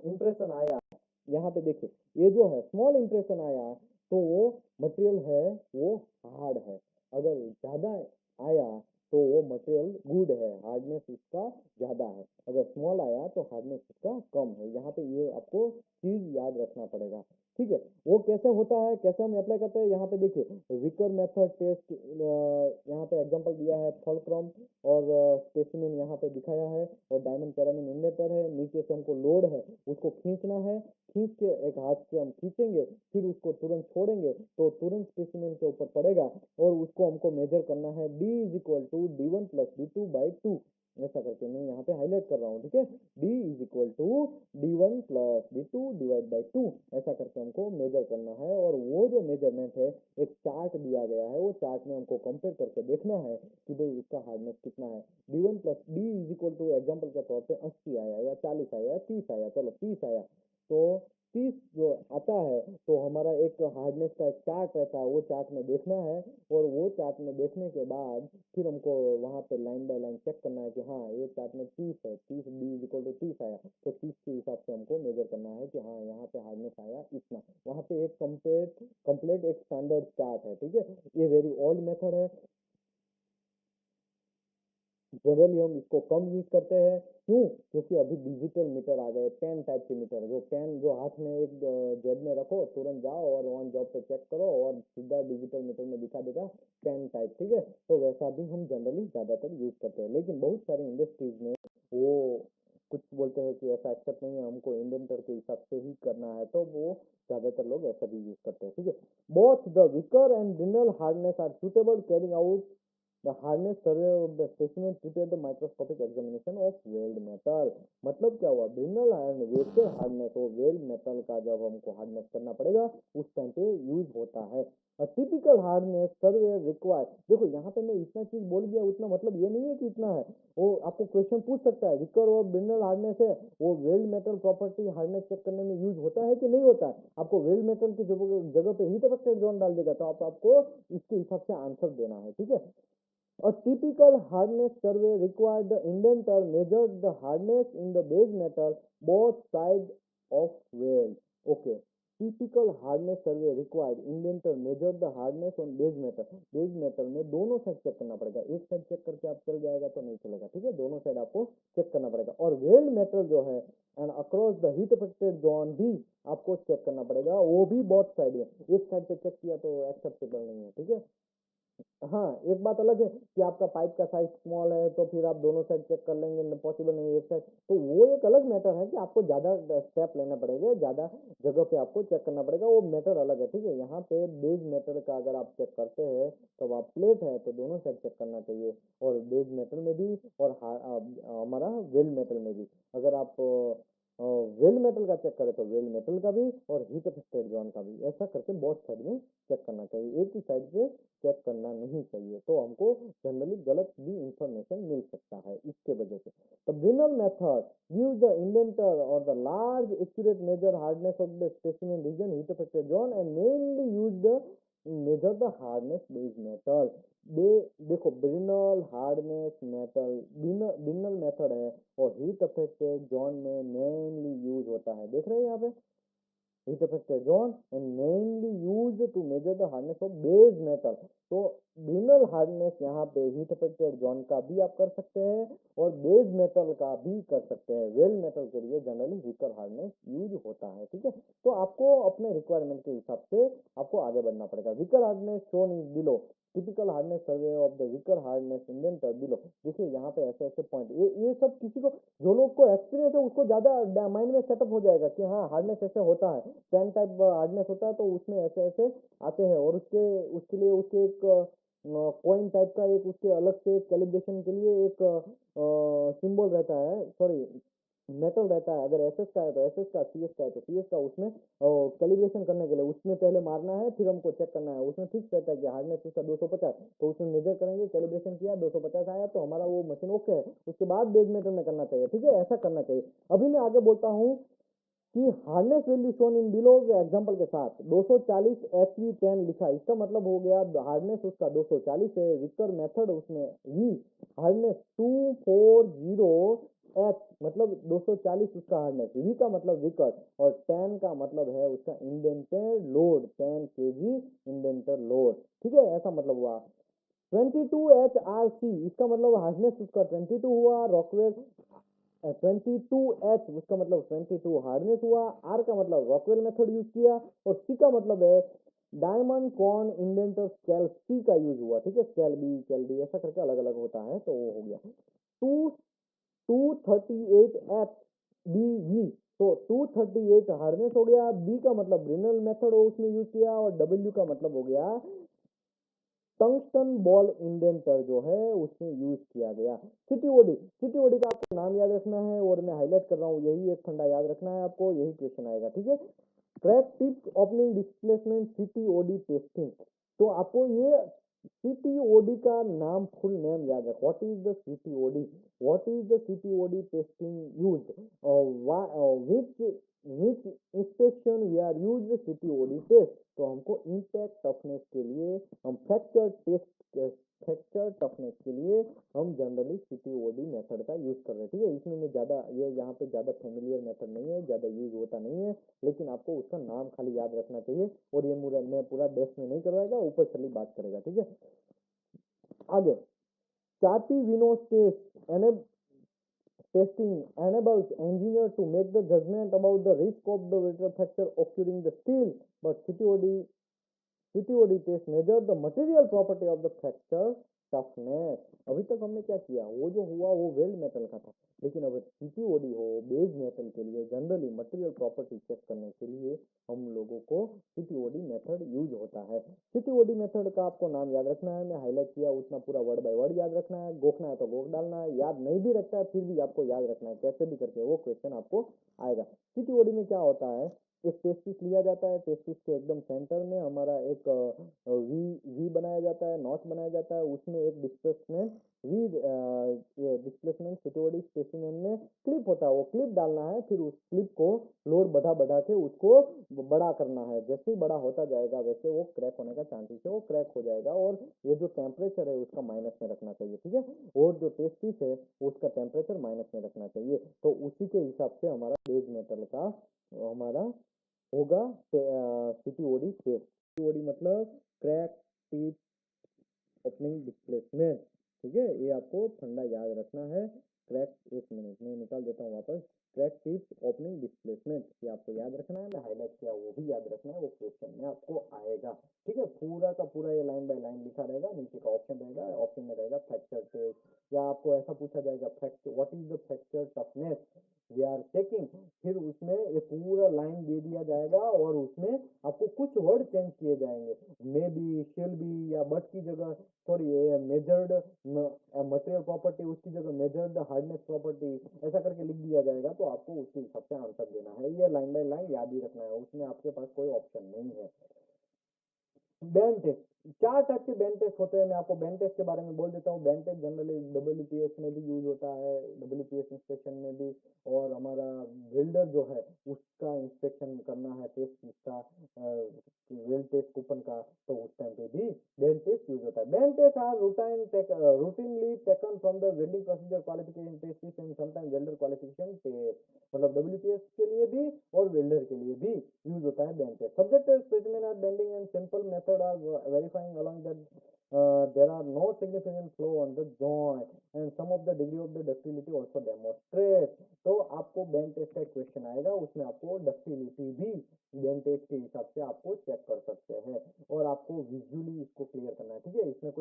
इम्प्रेशन आया, यहाँ पे देखिए ये जो है स्मॉल इम्प्रेशन आया तो वो मटेरियल है वो हार्ड है, अगर ज्यादा आया तो वो मटेरियल गुड है, हार्डनेस उसका ज्यादा है। अगर स्मॉल आया तो हार्डनेस उसका कम है, यहाँ पे ये आपको चीज याद रखना पड़ेगा, ठीक है। वो कैसे होता है, कैसे हम अप्लाई करते हैं, यहाँ पे देखिए विकर मेथड टेस्ट, यहाँ पे एग्जांपल दिया है फॉलक्रॉम और स्पेसिमेन यहाँ पे दिखाया है, और डायमंड पैरामिन इंडेटर है। नीचे से हमको लोड है उसको खींचना है, खींच के एक हाथ से हम खींचेंगे, फिर उसको तुरंत छोड़ेंगे तो तुरंत स्पेसिमेन के ऊपर पड़ेगा, और उसको हमको मेजर करना है d is equal to D one plus D two by two, ऐसा करके मैं यहाँ पे हाईलाइट कर रहा हूँ, ठीक है। d is equal to D one plus D two divide by two, ऐसा करके हमको मेजर करना है। और वो जो मेजरमेंट है एक चार्ट दिया गया है, वो चार्ट में हमको कंपेयर करके देखना है कि भाई इसका हार्डनेस कितना है। D one plus D is equal to example के तौर पे 80 आया या 40 आया या 30 आया, चलो 30 आया, तो 30 जो आता है तो हमारा एक हार्डनेस का एक चार्ट रहता है, वो चार्ट में देखना है। और वो चार्ट में देखने के बाद फिर हमको वहाँ पे लाइन बाय लाइन चेक करना है कि हाँ ये चार्ट में 30 है, 30 डी इज इक्वल टू 30 आया, तो 30 के हिसाब से हमको मेजर करना है कि हाँ यहाँ पे हार्डनेस आया इतना। वहाँ पे एक कंप्लीट एक स्टैंडर्ड चार्ट है, ठीक है। ये वेरी ओल्ड मेथड है, जनरली हम इसको कम यूज करते हैं, क्यों, क्योंकि अभी डिजिटल मीटर आ गए, पेन टाइप के मीटर, जो पेन जो हाथ में एक जेब में रखो, तुरंत जाओ और ऑन जॉब पे चेक करो और सीधा डिजिटल मीटर में दिखा देगा, पेन टाइप, ठीक है। तो वैसा भी हम जनरली ज्यादातर यूज करते हैं, लेकिन बहुत सारी इंडस्ट्रीज में वो कुछ बोलते हैं कि ऐसा एक्सेप्ट नहीं है, हमको इंडेंटर के हिसाब से ही करना है, तो वो ज्यादातर लोग ऐसा भी यूज करते हैं, ठीक है। Both the Vickers and Brinell hardness are suitable carrying out the hardness survey of the specimen prepare the microscopic examination of welded metal। मतलब क्या हुआ, ब्रिनल एंड वैसे हार्डनेस हो वेल्ड मेटल का जब हमको हार्डनेस करना पड़ेगा उस टाइम पे यूज होता है। टिपिकल हार्डनेस सर्वे रिक्वायर्ड, देखो यहाँ पे मैं इतना चीज बोल गया, उतना मतलब ये नहीं है कि इतना है, वो आपको क्वेश्चन पूछ सकता है विकर और ब्रिनल हार्डनेस है वो weld metal property hardness check करने में यूज होता है कि नहीं होता है, आपको वेल्ड मेटल की जगह पे हीट अफेक्टेड जोन डाल देगा, तो आपको इसके हिसाब से आंसर देना है, ठीक है। A typical hardness survey required the indenter measured the hardness in the base metal both sides of weld. Okay. Typical hardness survey required indenter measured the hardness on base metal. Base metal में दोनों side check करना पड़ेगा, एक side check करके आप चल जाएगा तो नहीं चलेगा, ठीक है, दोनों साइड आपको चेक करना पड़ेगा। और वेल्ड मेटल जो है and across the heat affected zone भी आपको चेक करना पड़ेगा, वो भी बहुत साइड में, एक साइड पे चेक किया तो एक्सेप्टेबल नहीं है, ठीक है। हाँ, एक बात अलग है कि आपका पाइप का साइज स्मॉल है तो फिर आप दोनों साइड चेक कर लेंगे, पॉसिबल नहीं है एक साइड, तो वो एक अलग मैटर है कि आपको ज्यादा स्टेप लेना पड़ेगा, ज्यादा जगह पे आपको चेक करना पड़ेगा, वो मैटर अलग है, ठीक है। यहाँ पे बेस मेटल का अगर आप चेक करते हैं तो आप प्लेट है तो दोनों साइड चेक करना चाहिए, और बेस मेटल में भी और हमारा वेल्ड मेटल में भी, अगर आप वेल्ड मेटल का चेक करें तो वेल्ड मेटल का भी और हीट अफेक्टेड जोन का भी, ऐसा करके बहुत साइड में चेक करना चाहिए, एक ही साइड से चेक करना नहीं चाहिए, तो हमको जनरली गलत भी इंफॉर्मेशन मिल सकता है इसके वजह से। The Brinell method gives the indenter और the large accurate measure hardness of the specimen region heat affected zone and mainly use the measure the hardness base metal. देखो Brinell hardness metal Brinell method है और heat affected zone में mainly use होता है, देख रहे हैं यहाँ पे heat affected zone and mainly used to measure the hardness of base metal। तो ब्रिनल हार्डनेस यहाँ पे हीट अफेक्टेड जोन का भी आप कर सकते हैं और बेस मेटल का भी कर सकते हैं, वेल्ड मेटल के लिए जनरली विकर हार्डनेस यूज होता है, ठीक है। तो आपको अपने रिक्वायरमेंट के हिसाब से आपको आगे बढ़ना पड़ेगा। Vicker hardness shown is below typical hardness survey of the weaker hardness indenter below. देखिए यहाँ पे ऐसे ऐसे पॉइंट, ये सब किसी को, जो लोग को एक्सपीरियंस है उसको ज्यादा माइंड में सेटअप हो जाएगा कि हाँ हार्डनेस ऐसे होता है, 10 टाइप हार्डनेस होता है तो उसमें ऐसे ऐसे आते हैं, और उसके लिए उसके एक कॉइन टाइप का एक उसके अलग से कैलिब्रेशन के लिए एक सिंबल रहता है, सॉरी मेटल रहता है। अगर एसएस का है तो एसएस का, सीएस का है तो सीएस का, उसमें कैलिब्रेशन करने के लिए उसमें पहले मारना है, फिर हमको चेक करना है। उसमें फिक्स रहता है कि हार्डनेस उसका 250, तो उसमें मेजर करेंगे, कैलिब्रेशन किया 250 आया तो हमारा वो मशीन ओके है, उसके बाद बेस मेटल में करना चाहिए। ठीक है, ऐसा करना चाहिए। अभी मैं आगे बोलता हूँ कि hardness value shown in below example के साथ 240 HV10 लिखा, इसका मतलब हो गया हार्डनेस उसका 240 है, विकर मेथड उसमें वी हार्डनेस 240 एच मतलब 240 उसका हार्डनेस, वी का मतलब विकर, और 10 का मतलब है उसका indented load, 10 kg indenter load. ठीक है, ऐसा मतलब हुआ। 22HRC इसका मतलब हार्डनेस उसका 22 हुआ, रॉकवेल 22H उसका मतलब 22 हार्डनेस हुआ, आर का मतलब रॉकवेल मेथड यूज किया, और सी का मतलब है डायमंड कॉर्न इंडेंटर स्केल, सी का यूज हुआ। ठीक है, स्केल बी, स्केल डी ऐसा करके अलग अलग होता है, तो वो हो गया 238F बी वी, तो 238 हार्डनेस हो गया, बी का मतलब ब्रिनल मेथड हो उसमें यूज किया, और डब्ल्यू का मतलब हो गया टंगस्टन बॉल इंडेंटर जो है उसमें यूज किया गया। सीटीओडी, सीटीओडी का आपको नाम याद रखना है, और मैं हाईलाइट कर रहा हूँ, यही एक फंडा याद रखना है आपको, यही क्वेश्चन आएगा। ठीक है, crack tip opening displacement CTOD testing, तो आपको ये सीटीओडी का नाम फुल नेम याद रखो। What is the CTOD, what is the CTOD testing use, which inspection we are use CTOD test, तो हमको इम्पैक्ट टफनेस के लिए हम फ्रैक्चर टेस्ट, फ्रैक्चर टफनेस के लिए हम जनरली सीटीओडी मेथड का यूज कर रहे हैं। ठीक है, इसमें मैं ज्यादा ये यहाँ पे ज्यादा फेमिलियर मेथड नहीं है, ज्यादा यूज होता नहीं है, लेकिन आपको उसका नाम खाली याद रखना चाहिए, और ये मैं पूरा डेस्क में नहीं करवाएगा, ऊपर चली बात करेगा। ठीक है, आगे चार्टी Vinos test testing enables engineer to make the judgment about the risk of the water fracture occurring the steel, but CTOD test measure the material property of the fracture toughness। अभी तक हमने क्या किया, वो जो हुआ वो वेल्ड मेटल का था, लेकिन अब सीटीओडी हो बेस मेटल के लिए जनरली मटेरियल प्रॉपर्टी चेक करने के लिए हम लोगों को सीटीओडी मेथड यूज होता है। सीटीओडी मेथड का आपको नाम याद रखना है, मैं हाईलाइट किया उतना पूरा वर्ड बाय वर्ड याद रखना है, गोखना है तो गोख डालना है, याद नहीं भी रखता है फिर भी आपको याद रखना है, कैसे भी करके वो क्वेश्चन आपको आएगा। सीटीओडी में क्या होता है, एक टेस्ट पीस लिया जाता है, टेस्ट पीस के एकदम सेंटर में हमारा एक वी वी बनाया जाता है, नॉच बनाया जाता है, उसमें एक डिस्प्लेसमेंट वी ये डिस्प्लेसमेंट सीटीओडी स्पेसिमेन में क्लिप होता है, वो क्लिप डालना है, फिर उस क्लिप को लोड बढ़ा बढ़ा के उसको बड़ा करना है, जैसे ही बड़ा होता जाएगा वैसे वो क्रैक होने का चांसेस है, वो क्रैक हो जाएगा, और ये जो टेम्परेचर है उसका माइनस में रखना चाहिए। ठीक है, और जो टेस्ट पीस है उसका टेम्परेचर माइनस में रखना चाहिए, तो उसी के हिसाब से हमारा बेस मेटल का हमारा होगा सीटीओडी टेस्ट। सीटीओडी मतलब क्रैक टिप ओपनिंग डिस्प्लेसमेंट। ठीक है, ये आपको फंडा याद रखना है। क्रैक, एक मिनट में निकाल देता हूँ वापस, क्रैक टिप ओपनिंग डिस्प्लेसमेंट ये आपको याद रखना है, मैं हाईलाइट किया वो भी याद रखना है, वो क्वेश्चन में आपको आएगा। ठीक है, पूरा का पूरा ये लाइन बाय लाइन लिखा रहेगा, नीचे का ऑप्शन रहेगा, ऑप्शन में रहेगा फ्रैक्चर टेस्ट, या आपको ऐसा पूछा जाएगा fracture what is the fracture toughness we are checking, फिर उसमें एक पूरा लाइन दे दिया जाएगा, और उसमें आपको कुछ वर्ड चेंज किए जाएंगे, मे बी, शेल बी, या बट की जगह सॉरी मेजर्ड मटेरियल प्रॉपर्टी, उसकी जगह मेजर्ड हार्डनेस प्रॉपर्टी, ऐसा करके लिख दिया जाएगा, तो आपको उसके हिसाब से आंसर देना है। ये लाइन बाय लाइन याद ही रखना है, उसमें आपके पास कोई ऑप्शन नहीं है। बैंड टेस्ट, चार टाइप के बैंड टेस्ट होते हैं, मैं आपको बैंड टेस्ट के बारे में बोल देता हूँ। बैंड टेस्ट जनरली डब्ल्यूपीएस में भी यूज होता है, डब्ल्यूपीएस इंस्पेक्शन में भी, और हमारा वेल्डर जो है उसका इंस्पेक्शन करना है, टेस्ट उसका वेल्ड टेस्ट कूपन का, तो उस टाइम पे भी बैंड टेस्ट यूज होता है। Bend test are routinely taken from the welding procedure qualification test and sometime welder qualification test, मतलब डब्ल्यूपीएस के लिए भी और वेल्डर के लिए भी यूज होता है bend test. Subjective specimen are bending and simple method are verifying along that there are no significant flow on the joint and some of the degree of the ductility also demonstrate। तो आपको bend test का question आएगा, उसमें आपको ductility भी band test के हिसाब से आपको चेक कर सकते हैं, और आपको विजुअली इसको क्लियर करना है। ठीक है, इसमें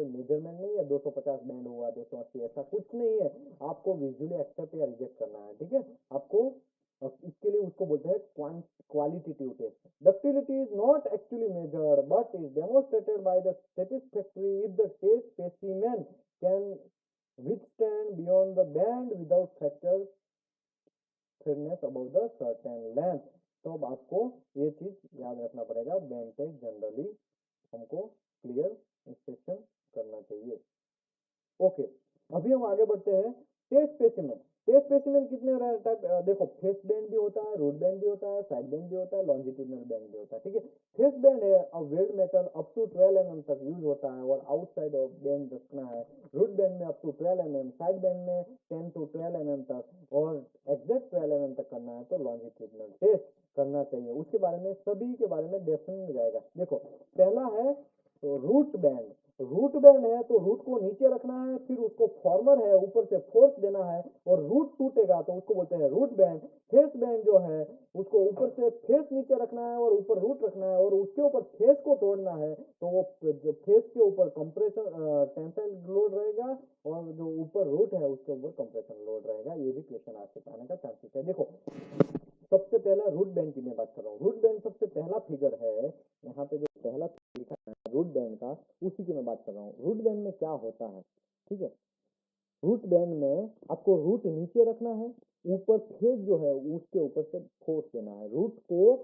measured, but is demonstrated by the satisfactory if the test specimen can withstand beyond the band without fracture thickness above the certain length. तो अब आपको ये चीज याद रखना पड़ेगा, बैंड टेस्ट जनरली हमको क्लियर इंस्पेक्शन करना चाहिए। ओके, अभी हम आगे बढ़ते हैं। टेस्ट स्पेसिमेन, टेस्ट स्पेसिमेन कितने टाइप, देखो फेस बैंड भी होता है, रूट बैंड भी होता है, साइड बैंड भी होता है, लॉन्जिट्यूडनल बैंड भी होता है, ठीक है। फेस बैंड है अब weld metal up to 12 mm तक यूज होता है और आउटसाइड ऑफ बैंड रखना है। रूट बैंड में up to 12 mm, side bend में 10 to 12 mm तक और एग्जैक्ट 12 mm तक करना है तो लॉन्जिट्यूडनल टेस्ट करना चाहिए। उसके बारे में सभी के बारे में डेफिनेट जाएगा। देखो पहला है तो रूट बैंड, रूट बैंड है तो रूट को नीचे रखना है, फिर उसको फॉर्मर है ऊपर से फोर्स देना है और रूट टूटेगा तो उसको बोलते हैं रूट बैंड। फेस बैंड जो है उसको ऊपर से फेस नीचे रखना है और ऊपर रूट रखना है और उसके ऊपर फेस को तोड़ना है तो वो जो फेस के ऊपर कंप्रेशन टेंसाइल लोड रहेगा और जो ऊपर रूट है उसके ऊपर कंप्रेशन लोड रहेगा। ये भी क्वेश्चन आज से आने का चांसेस है। देखो सबसे पहला रूट बैंड की मैं बात कर रहा हूँ। रूट बैंड सबसे पहला फिगर है यहाँ पे, जो पहला लिखा है रूट बैंड का, उसी की मैं बात कर रहा हूँ। रूट बैंड में क्या होता है, ठीक है। रूट बैंड में आपको रूट नीचे रखना है, ऊपर फेस जो है उसके ऊपर से फोर्स देना है, रूट को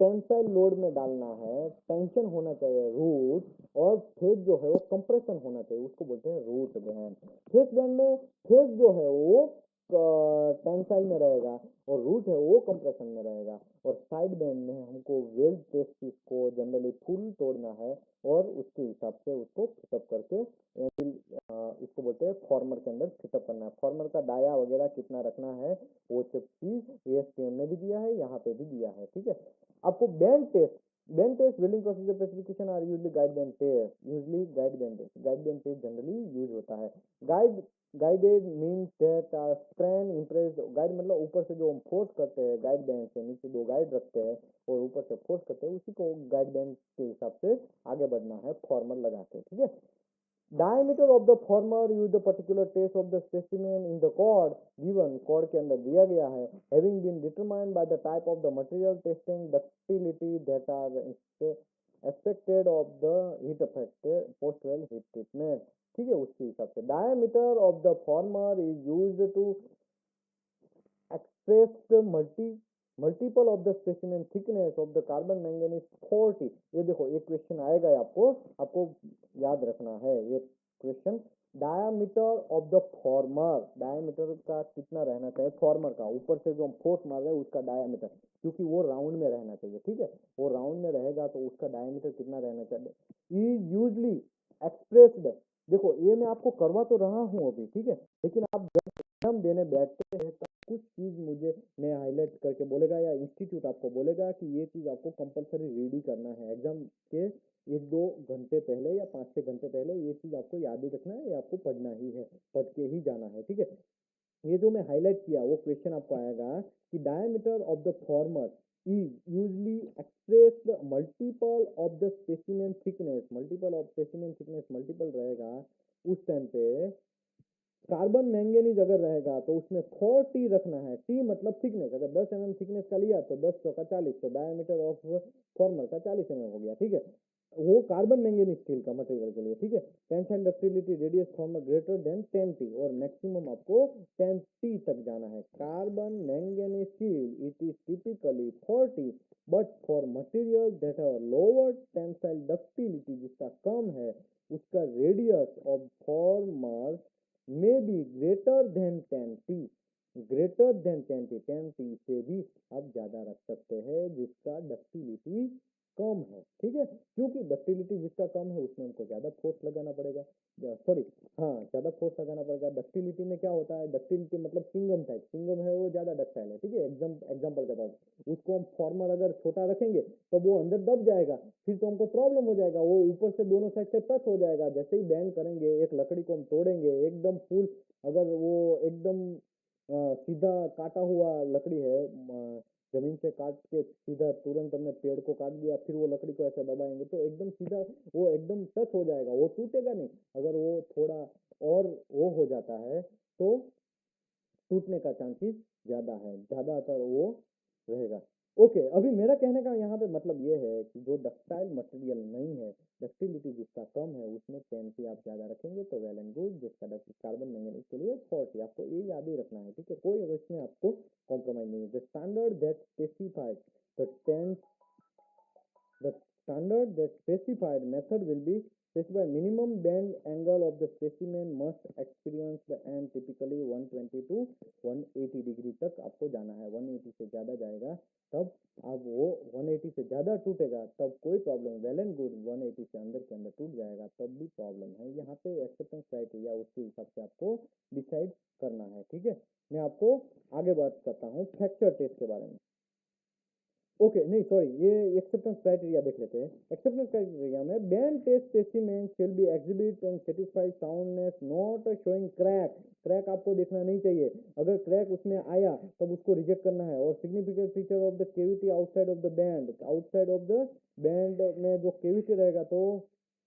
टेंसाइल लोड में डालना है, टेंशन होना चाहिए रूट, और फेस जो है वो कंप्रेशन होना चाहिए, उसको बोलते हैं रूट बैंड। फेस बैंड में फेस जो है वो टेंसाइल में रहेगा और रूट है वो कंप्रेशन में रहेगा। और साइड बैंड में हमको वेल्ड टेस्ट पीस को जनरली फुल तोड़ना है और उसके हिसाब से उसको फिटअप करके इसको बोलते हैं फॉर्मर के अंदर फिटअप करना है। फॉर्मर का डाया वगैरह कितना रखना है वो सब चीज एएसटीएम में भी दिया है, यहाँ पे भी दिया है, ठीक है। आपको bend test, bend test welding procedure specification are usually guide bend test, usually guide bend test, guide bend test generally use होता है। Guided means that are strain impressed, guide मतलब ऊपर से जो हम फोर्स करते हैं गाइड बैंड से, नीचे दो गाइड रखते हैं और ऊपर से फोर्स करते हैं, उसी को गाइड बैंड के हिसाब से आगे बढ़ना है फॉर्मर लगा के, ठीक है। Diameter of the former use the particular test of the specimen in the cord given, cord के अंदर दिया गया है, having been determined by the type of the material, testing ductility that are expected of the heat affected post well heat treatment, ठीक है। उसके हिसाब से diameter of the former is used to express multiple of the specimen thickness of the carbon manganese 40। ये देखो एक question आएगा आपको याद रखना है ये question. Diameter of the former, diameter का कितना रहना चाहिए फॉर्मर का, ऊपर से जो हम फोर्स मार रहे हैं उसका डायामीटर, क्योंकि वो राउंड में रहना चाहिए, ठीक है। वो राउंड में रहेगा तो उसका डायामीटर कितना रहना चाहिए। ई यूजली एक्सप्रेस्ड, देखो ये मैं आपको करवा तो रहा हूँ अभी, ठीक है, लेकिन आप जब एग्जाम देने बैठते हैं तब कुछ चीज मुझे मैं हाईलाइट करके बोलेगा या इंस्टीट्यूट आपको बोलेगा कि ये चीज आपको कंपलसरी रीड ही करना है। एग्जाम के 1-2 घंटे पहले या 5-6 घंटे पहले ये चीज आपको याद ही रखना है, ये आपको पढ़ना ही है, पढ़ के ही जाना है, ठीक है। ये जो मैं हाईलाइट किया वो क्वेश्चन आपको आएगा कि diameter of the former is usually expressed multiple of the specimen thickness, multiple of specimen thickness multiple रहेगा उस टाइम पे। कार्बन मैंगनीज अगर रहेगा तो उसमें 40 रखना है, टी मतलब थिकनेस, अगर 10 mm थिकनेस का लिया तो 10 का 40, तो डायमीटर ऑफ फॉर्मर का 40 mm हो गया, ठीक है। वो कार्बन मैंगनीज स्टील का मटेरियल के लिए, ठीक है। Tension ductility radius former greater than 10T और मैक्सिमम आपको 10T तक जाना है। Carbon manganese steel it is typically 40, but for material that are lower tensile ductility, जिसका कम है उसका radius of former may be greater than 10T, greater than 10T, 10T से भी आप ज्यादा रख सकते हैं जिसका डक्टिलिटी कम है, ठीक है। क्योंकि डक्टिलिटी जिसका कम है उसमें हमको ज्यादा फोर्स लगाना पड़ेगा, सॉरी हाँ ज्यादा फोर्स लगाना पड़ेगा। डक्टिलिटी में क्या होता है, डक्टिलिटी मतलब सिंगम टाइप, सिंगम है वो ज्यादा डक्टाइल है, ठीक है। एग्जाम्पल के तौर पर उसको हम फॉर्मर अगर छोटा रखेंगे तो वो अंदर दब जाएगा, फिर तो हमको प्रॉब्लम हो जाएगा, वो ऊपर से दोनों साइड से टच हो जाएगा। जैसे ही बैंड करेंगे एक लकड़ी को हम तोड़ेंगे एकदम फुल, अगर वो एकदम सीधा काटा हुआ लकड़ी है, जमीन से काट के सीधा तुरंत हमने पेड़ को काट दिया फिर वो लकड़ी को ऐसा दबाएंगे तो एकदम सीधा वो एकदम टच हो जाएगा, वो टूटेगा नहीं। अगर वो थोड़ा और वो हो जाता है तो टूटने का चांसेस ज्यादा है, ज्यादातर वो रहेगा। ओके, अभी मेरा कहने का यहाँ पे मतलब ये है कि जो डक्टाइल डक्टाइल मटेरियल नहीं है, डक्टिलिटी जिसका कम है उसमें 10 आप ज़्यादा रखेंगे तो वेल एंड गुड, जिसका कार्बन मैंगनीज के लिए 40, आपको ये याद ही रखना है, ठीक है, कोई इसमें आपको कॉम्प्रोमाइज नहीं है। The standard that specified the 10 The standard that specified method will be specified minimum bend angle of the specimen must experience the end typically 120 to 180 degree तक आपको जाना है, 180 से ज़्यादा जाएगा तब अब वो 180 से ज़्यादा टूटेगा तब कोई प्रॉब्लम, वेल एंड गुड 180 से अंदर के अंदर टूट जाएगा तब भी प्रॉब्लम है। यहाँ पे एक्सेप्टेंस क्राइटेरिया उसके हिसाब से आपको डिसाइड करना है, ठीक है। मैं आपको आगे बात करता हूँ फ्रैक्चर टेस्ट के बारे में। ओके नहीं सॉरी, ये एक्सेप्टेंस क्राइटेरिया देख लेते हैं। एक्सेप्टेंस क्राइटेरिया में bend test specimen shall be exhibit and satisfy soundness not showing crack, crack आपको देखना नहीं चाहिए, अगर क्रैक उसमें आया तब उसको रिजेक्ट करना है। और significant feature of the cavity outside of the bend, outside of the bend में जो केविटी रहेगा तो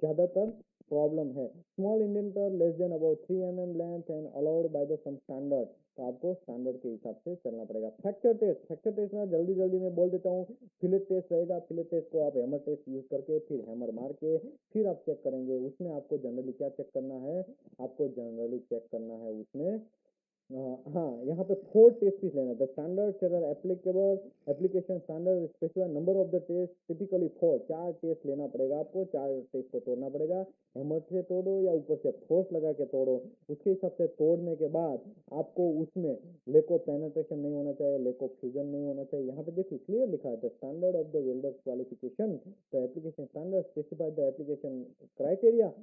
ज़्यादातर प्रॉब्लम है। Small indenter less than about 3 mm length and allowed by the some standard, तो आपको स्टैंडर्ड के हिसाब से चलना पड़ेगा। फ्रैक्चर टेस्ट, फ्रैक्चर टेस्ट में जल्दी जल्दी मैं बोल देता हूँ, फिलेट टेस्ट रहेगा, फिलेट टेस्ट को आप हैमर टेस्ट यूज करके फिर हैमर मार के फिर आप चेक करेंगे। उसमें आपको जनरली क्या चेक करना है, आपको जनरली चेक करना है उसमें हाँ यहाँ पे 4 टेस्ट पीस लेना। The standard seller applicable application standard specified number of the test typically 4, 4 test लेना पड़ेगा आपको, 4 टेस्ट को तोड़ना पड़ेगा। हैमर से तोड़ो या ऊपर से फोर्स लगा के तोड़ो, उसके हिसाब से तोड़ने के बाद आपको उसमें लेक ऑफ पेनिट्रेशन नहीं होना चाहिए, लेक ऑफ फ्यूजन नहीं होना चाहिए। यहाँ पे देखिए क्लियर लिखा है the standard of the welder qualification, the application standard specified the application criteria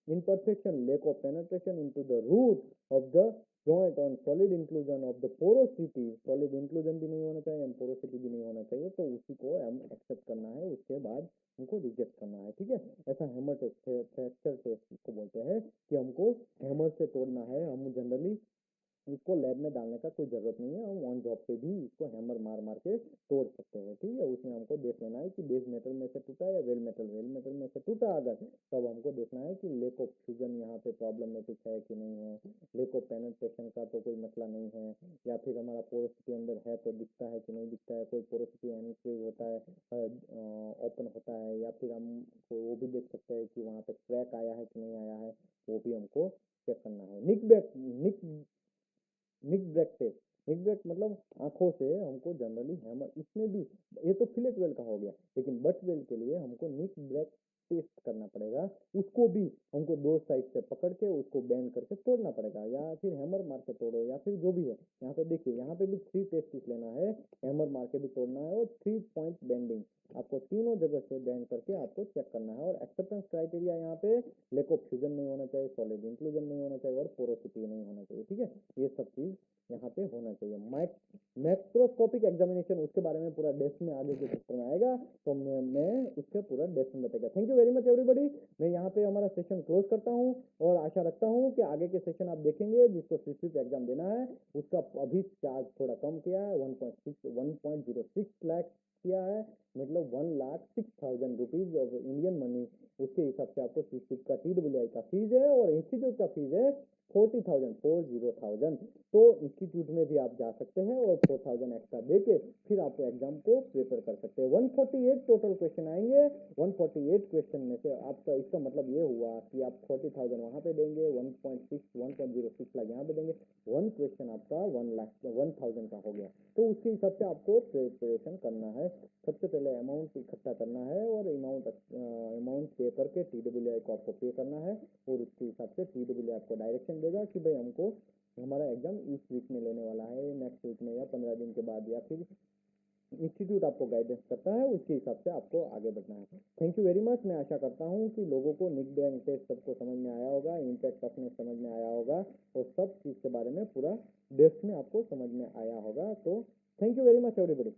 imperfection, lack of penetration into the root of the joint on solid inclusion of the porosity, solid inclusion भी नहीं होना चाहिए and porosity भी नहीं होना चाहिए, तो उसी को हम एक्सेप्ट करना है, उसके बाद हमको रिजेक्ट करना है, ठीक है। ऐसा हैमर टेस्ट, फ्रैक्चर टेस्ट को बोलते हैं कि हमको हैमर से तोड़ना है। हम जनरली इसको लैब में डालने का कोई जरूरत नहीं है, हम ऑन जॉब पे भी इसको हैमर मार मार के तोड़ सकते हैं, ठीक है। उसमें हमको देख लेना है कि बेस मेटल में से टूटा या वेल मेटल में से टूटा, अगर तब हमको देखना है कि लेक ऑफ फ्यूजन यहाँ पे प्रॉब्लमेटिक है कि नहीं है, लेक ऑफ पेनिट्रेशन का तो कोई मसला नहीं है, या फिर हमारा पोरोसिटी अंदर है तो दिखता है कि नहीं दिखता है, कोई पोरोसिटी इंक्रीज होता है ओपन होता है, या फिर हम वो भी देख सकते हैं कि वहाँ पे क्रैक आया है कि नहीं आया है, वो भी हमको चेक करना है। निक ब्रेक टेस्ट, निक ब्रेक मतलब आंखों से हमको जनरली हैमर, इसमें भी ये तो फिलेट वेल का हो गया, लेकिन बट वेल के लिए हमको निक ब्रेक टेस्ट करना पड़ेगा। उसको भी हमको दो साइड से पकड़ के उसको बैंड करके तोड़ना पड़ेगा, या फिर हैमर मार के तोड़ो, या फिर जो भी है। यहाँ पे देखिए यहाँ पे भी 3 टेस्ट लेना है, हैमर मार के भी तोड़ना है और 3 पॉइंट बेंडिंग, आपको तीनों जगह से बैंड करके आपको चेक करना है। और एक्सेप्टेंस क्राइटेरिया यहाँ पे लेक ऑफ फ्यूजन नहीं होना चाहिए, सॉलिड इंक्लूजन नहीं होना चाहिए और पोरोसिटी नहीं होना चाहिए, ठीक है। ये सब चीज यहाँ पे होना चाहिए। मैक्रोस्कोपिक एग्जामिनेशन, उसके बारे में पूरा डेप्थ में आगे के चैप्टर में आएगा, तो मैं उसके पूरा डेप्थ में बताएगा। Thank you very much everybody, मैं यहाँ पे हमारा सेशन क्लोज करता हूँ और आशा रखता हूँ कि आगे के सेशन आप देखेंगे। जिसको सीसीपी एग्जाम देना है उसका अभी चार्ज थोड़ा कम किया है, 1.06 लाख किया है, मतलब 1,06,000 रुपीज ऑफ इंडियन मनी, उसके हिसाब से आपको सीसीपी का TWI का फीस है और इंस्टीट्यूट का फीस है 40,000। तो इंस्टीट्यूट में भी आप जा सकते हैं और 4,000 एक्स्ट्रा दे के फिर आप एग्जाम को प्रिपेयर कर सकते हैं। 148 टोटल क्वेश्चन आएंगे, 148 क्वेश्चन में से आपका, इसका मतलब ये हुआ कि आप 40,000 वहां पे देंगे, 1.06 लाख यहाँ पे देंगे, 1 क्वेश्चन आपका 1,00,000 का हो गया। तो उसके हिसाब से आपको प्रिपरेशन करना है। सबसे पहले अमाउंट इकट्ठा करना है और अमाउंट पे करके TWI को आपको पे करना है, और उसके हिसाब से TWI आपको डायरेक्शन देगा कि भाई हमको हमारा एग्जाम इस वीक में लेने वाला है, नेक्स्ट वीक में, या 15 दिन के बाद, या फिर इंस्टीट्यूट आपको गाइडेंस करता है, उसके हिसाब से आपको आगे बढ़ना है। Thank you very much. मैं आशा करता हूँ कि लोगों को निक बैंक टेस्ट सबको समझ में आया होगा, इम्पैक्ट टफनेस समझ में आया होगा, और सब चीज़ के बारे में पूरा डेप्थ में आपको समझ में आया होगा। तो thank you very much everybody.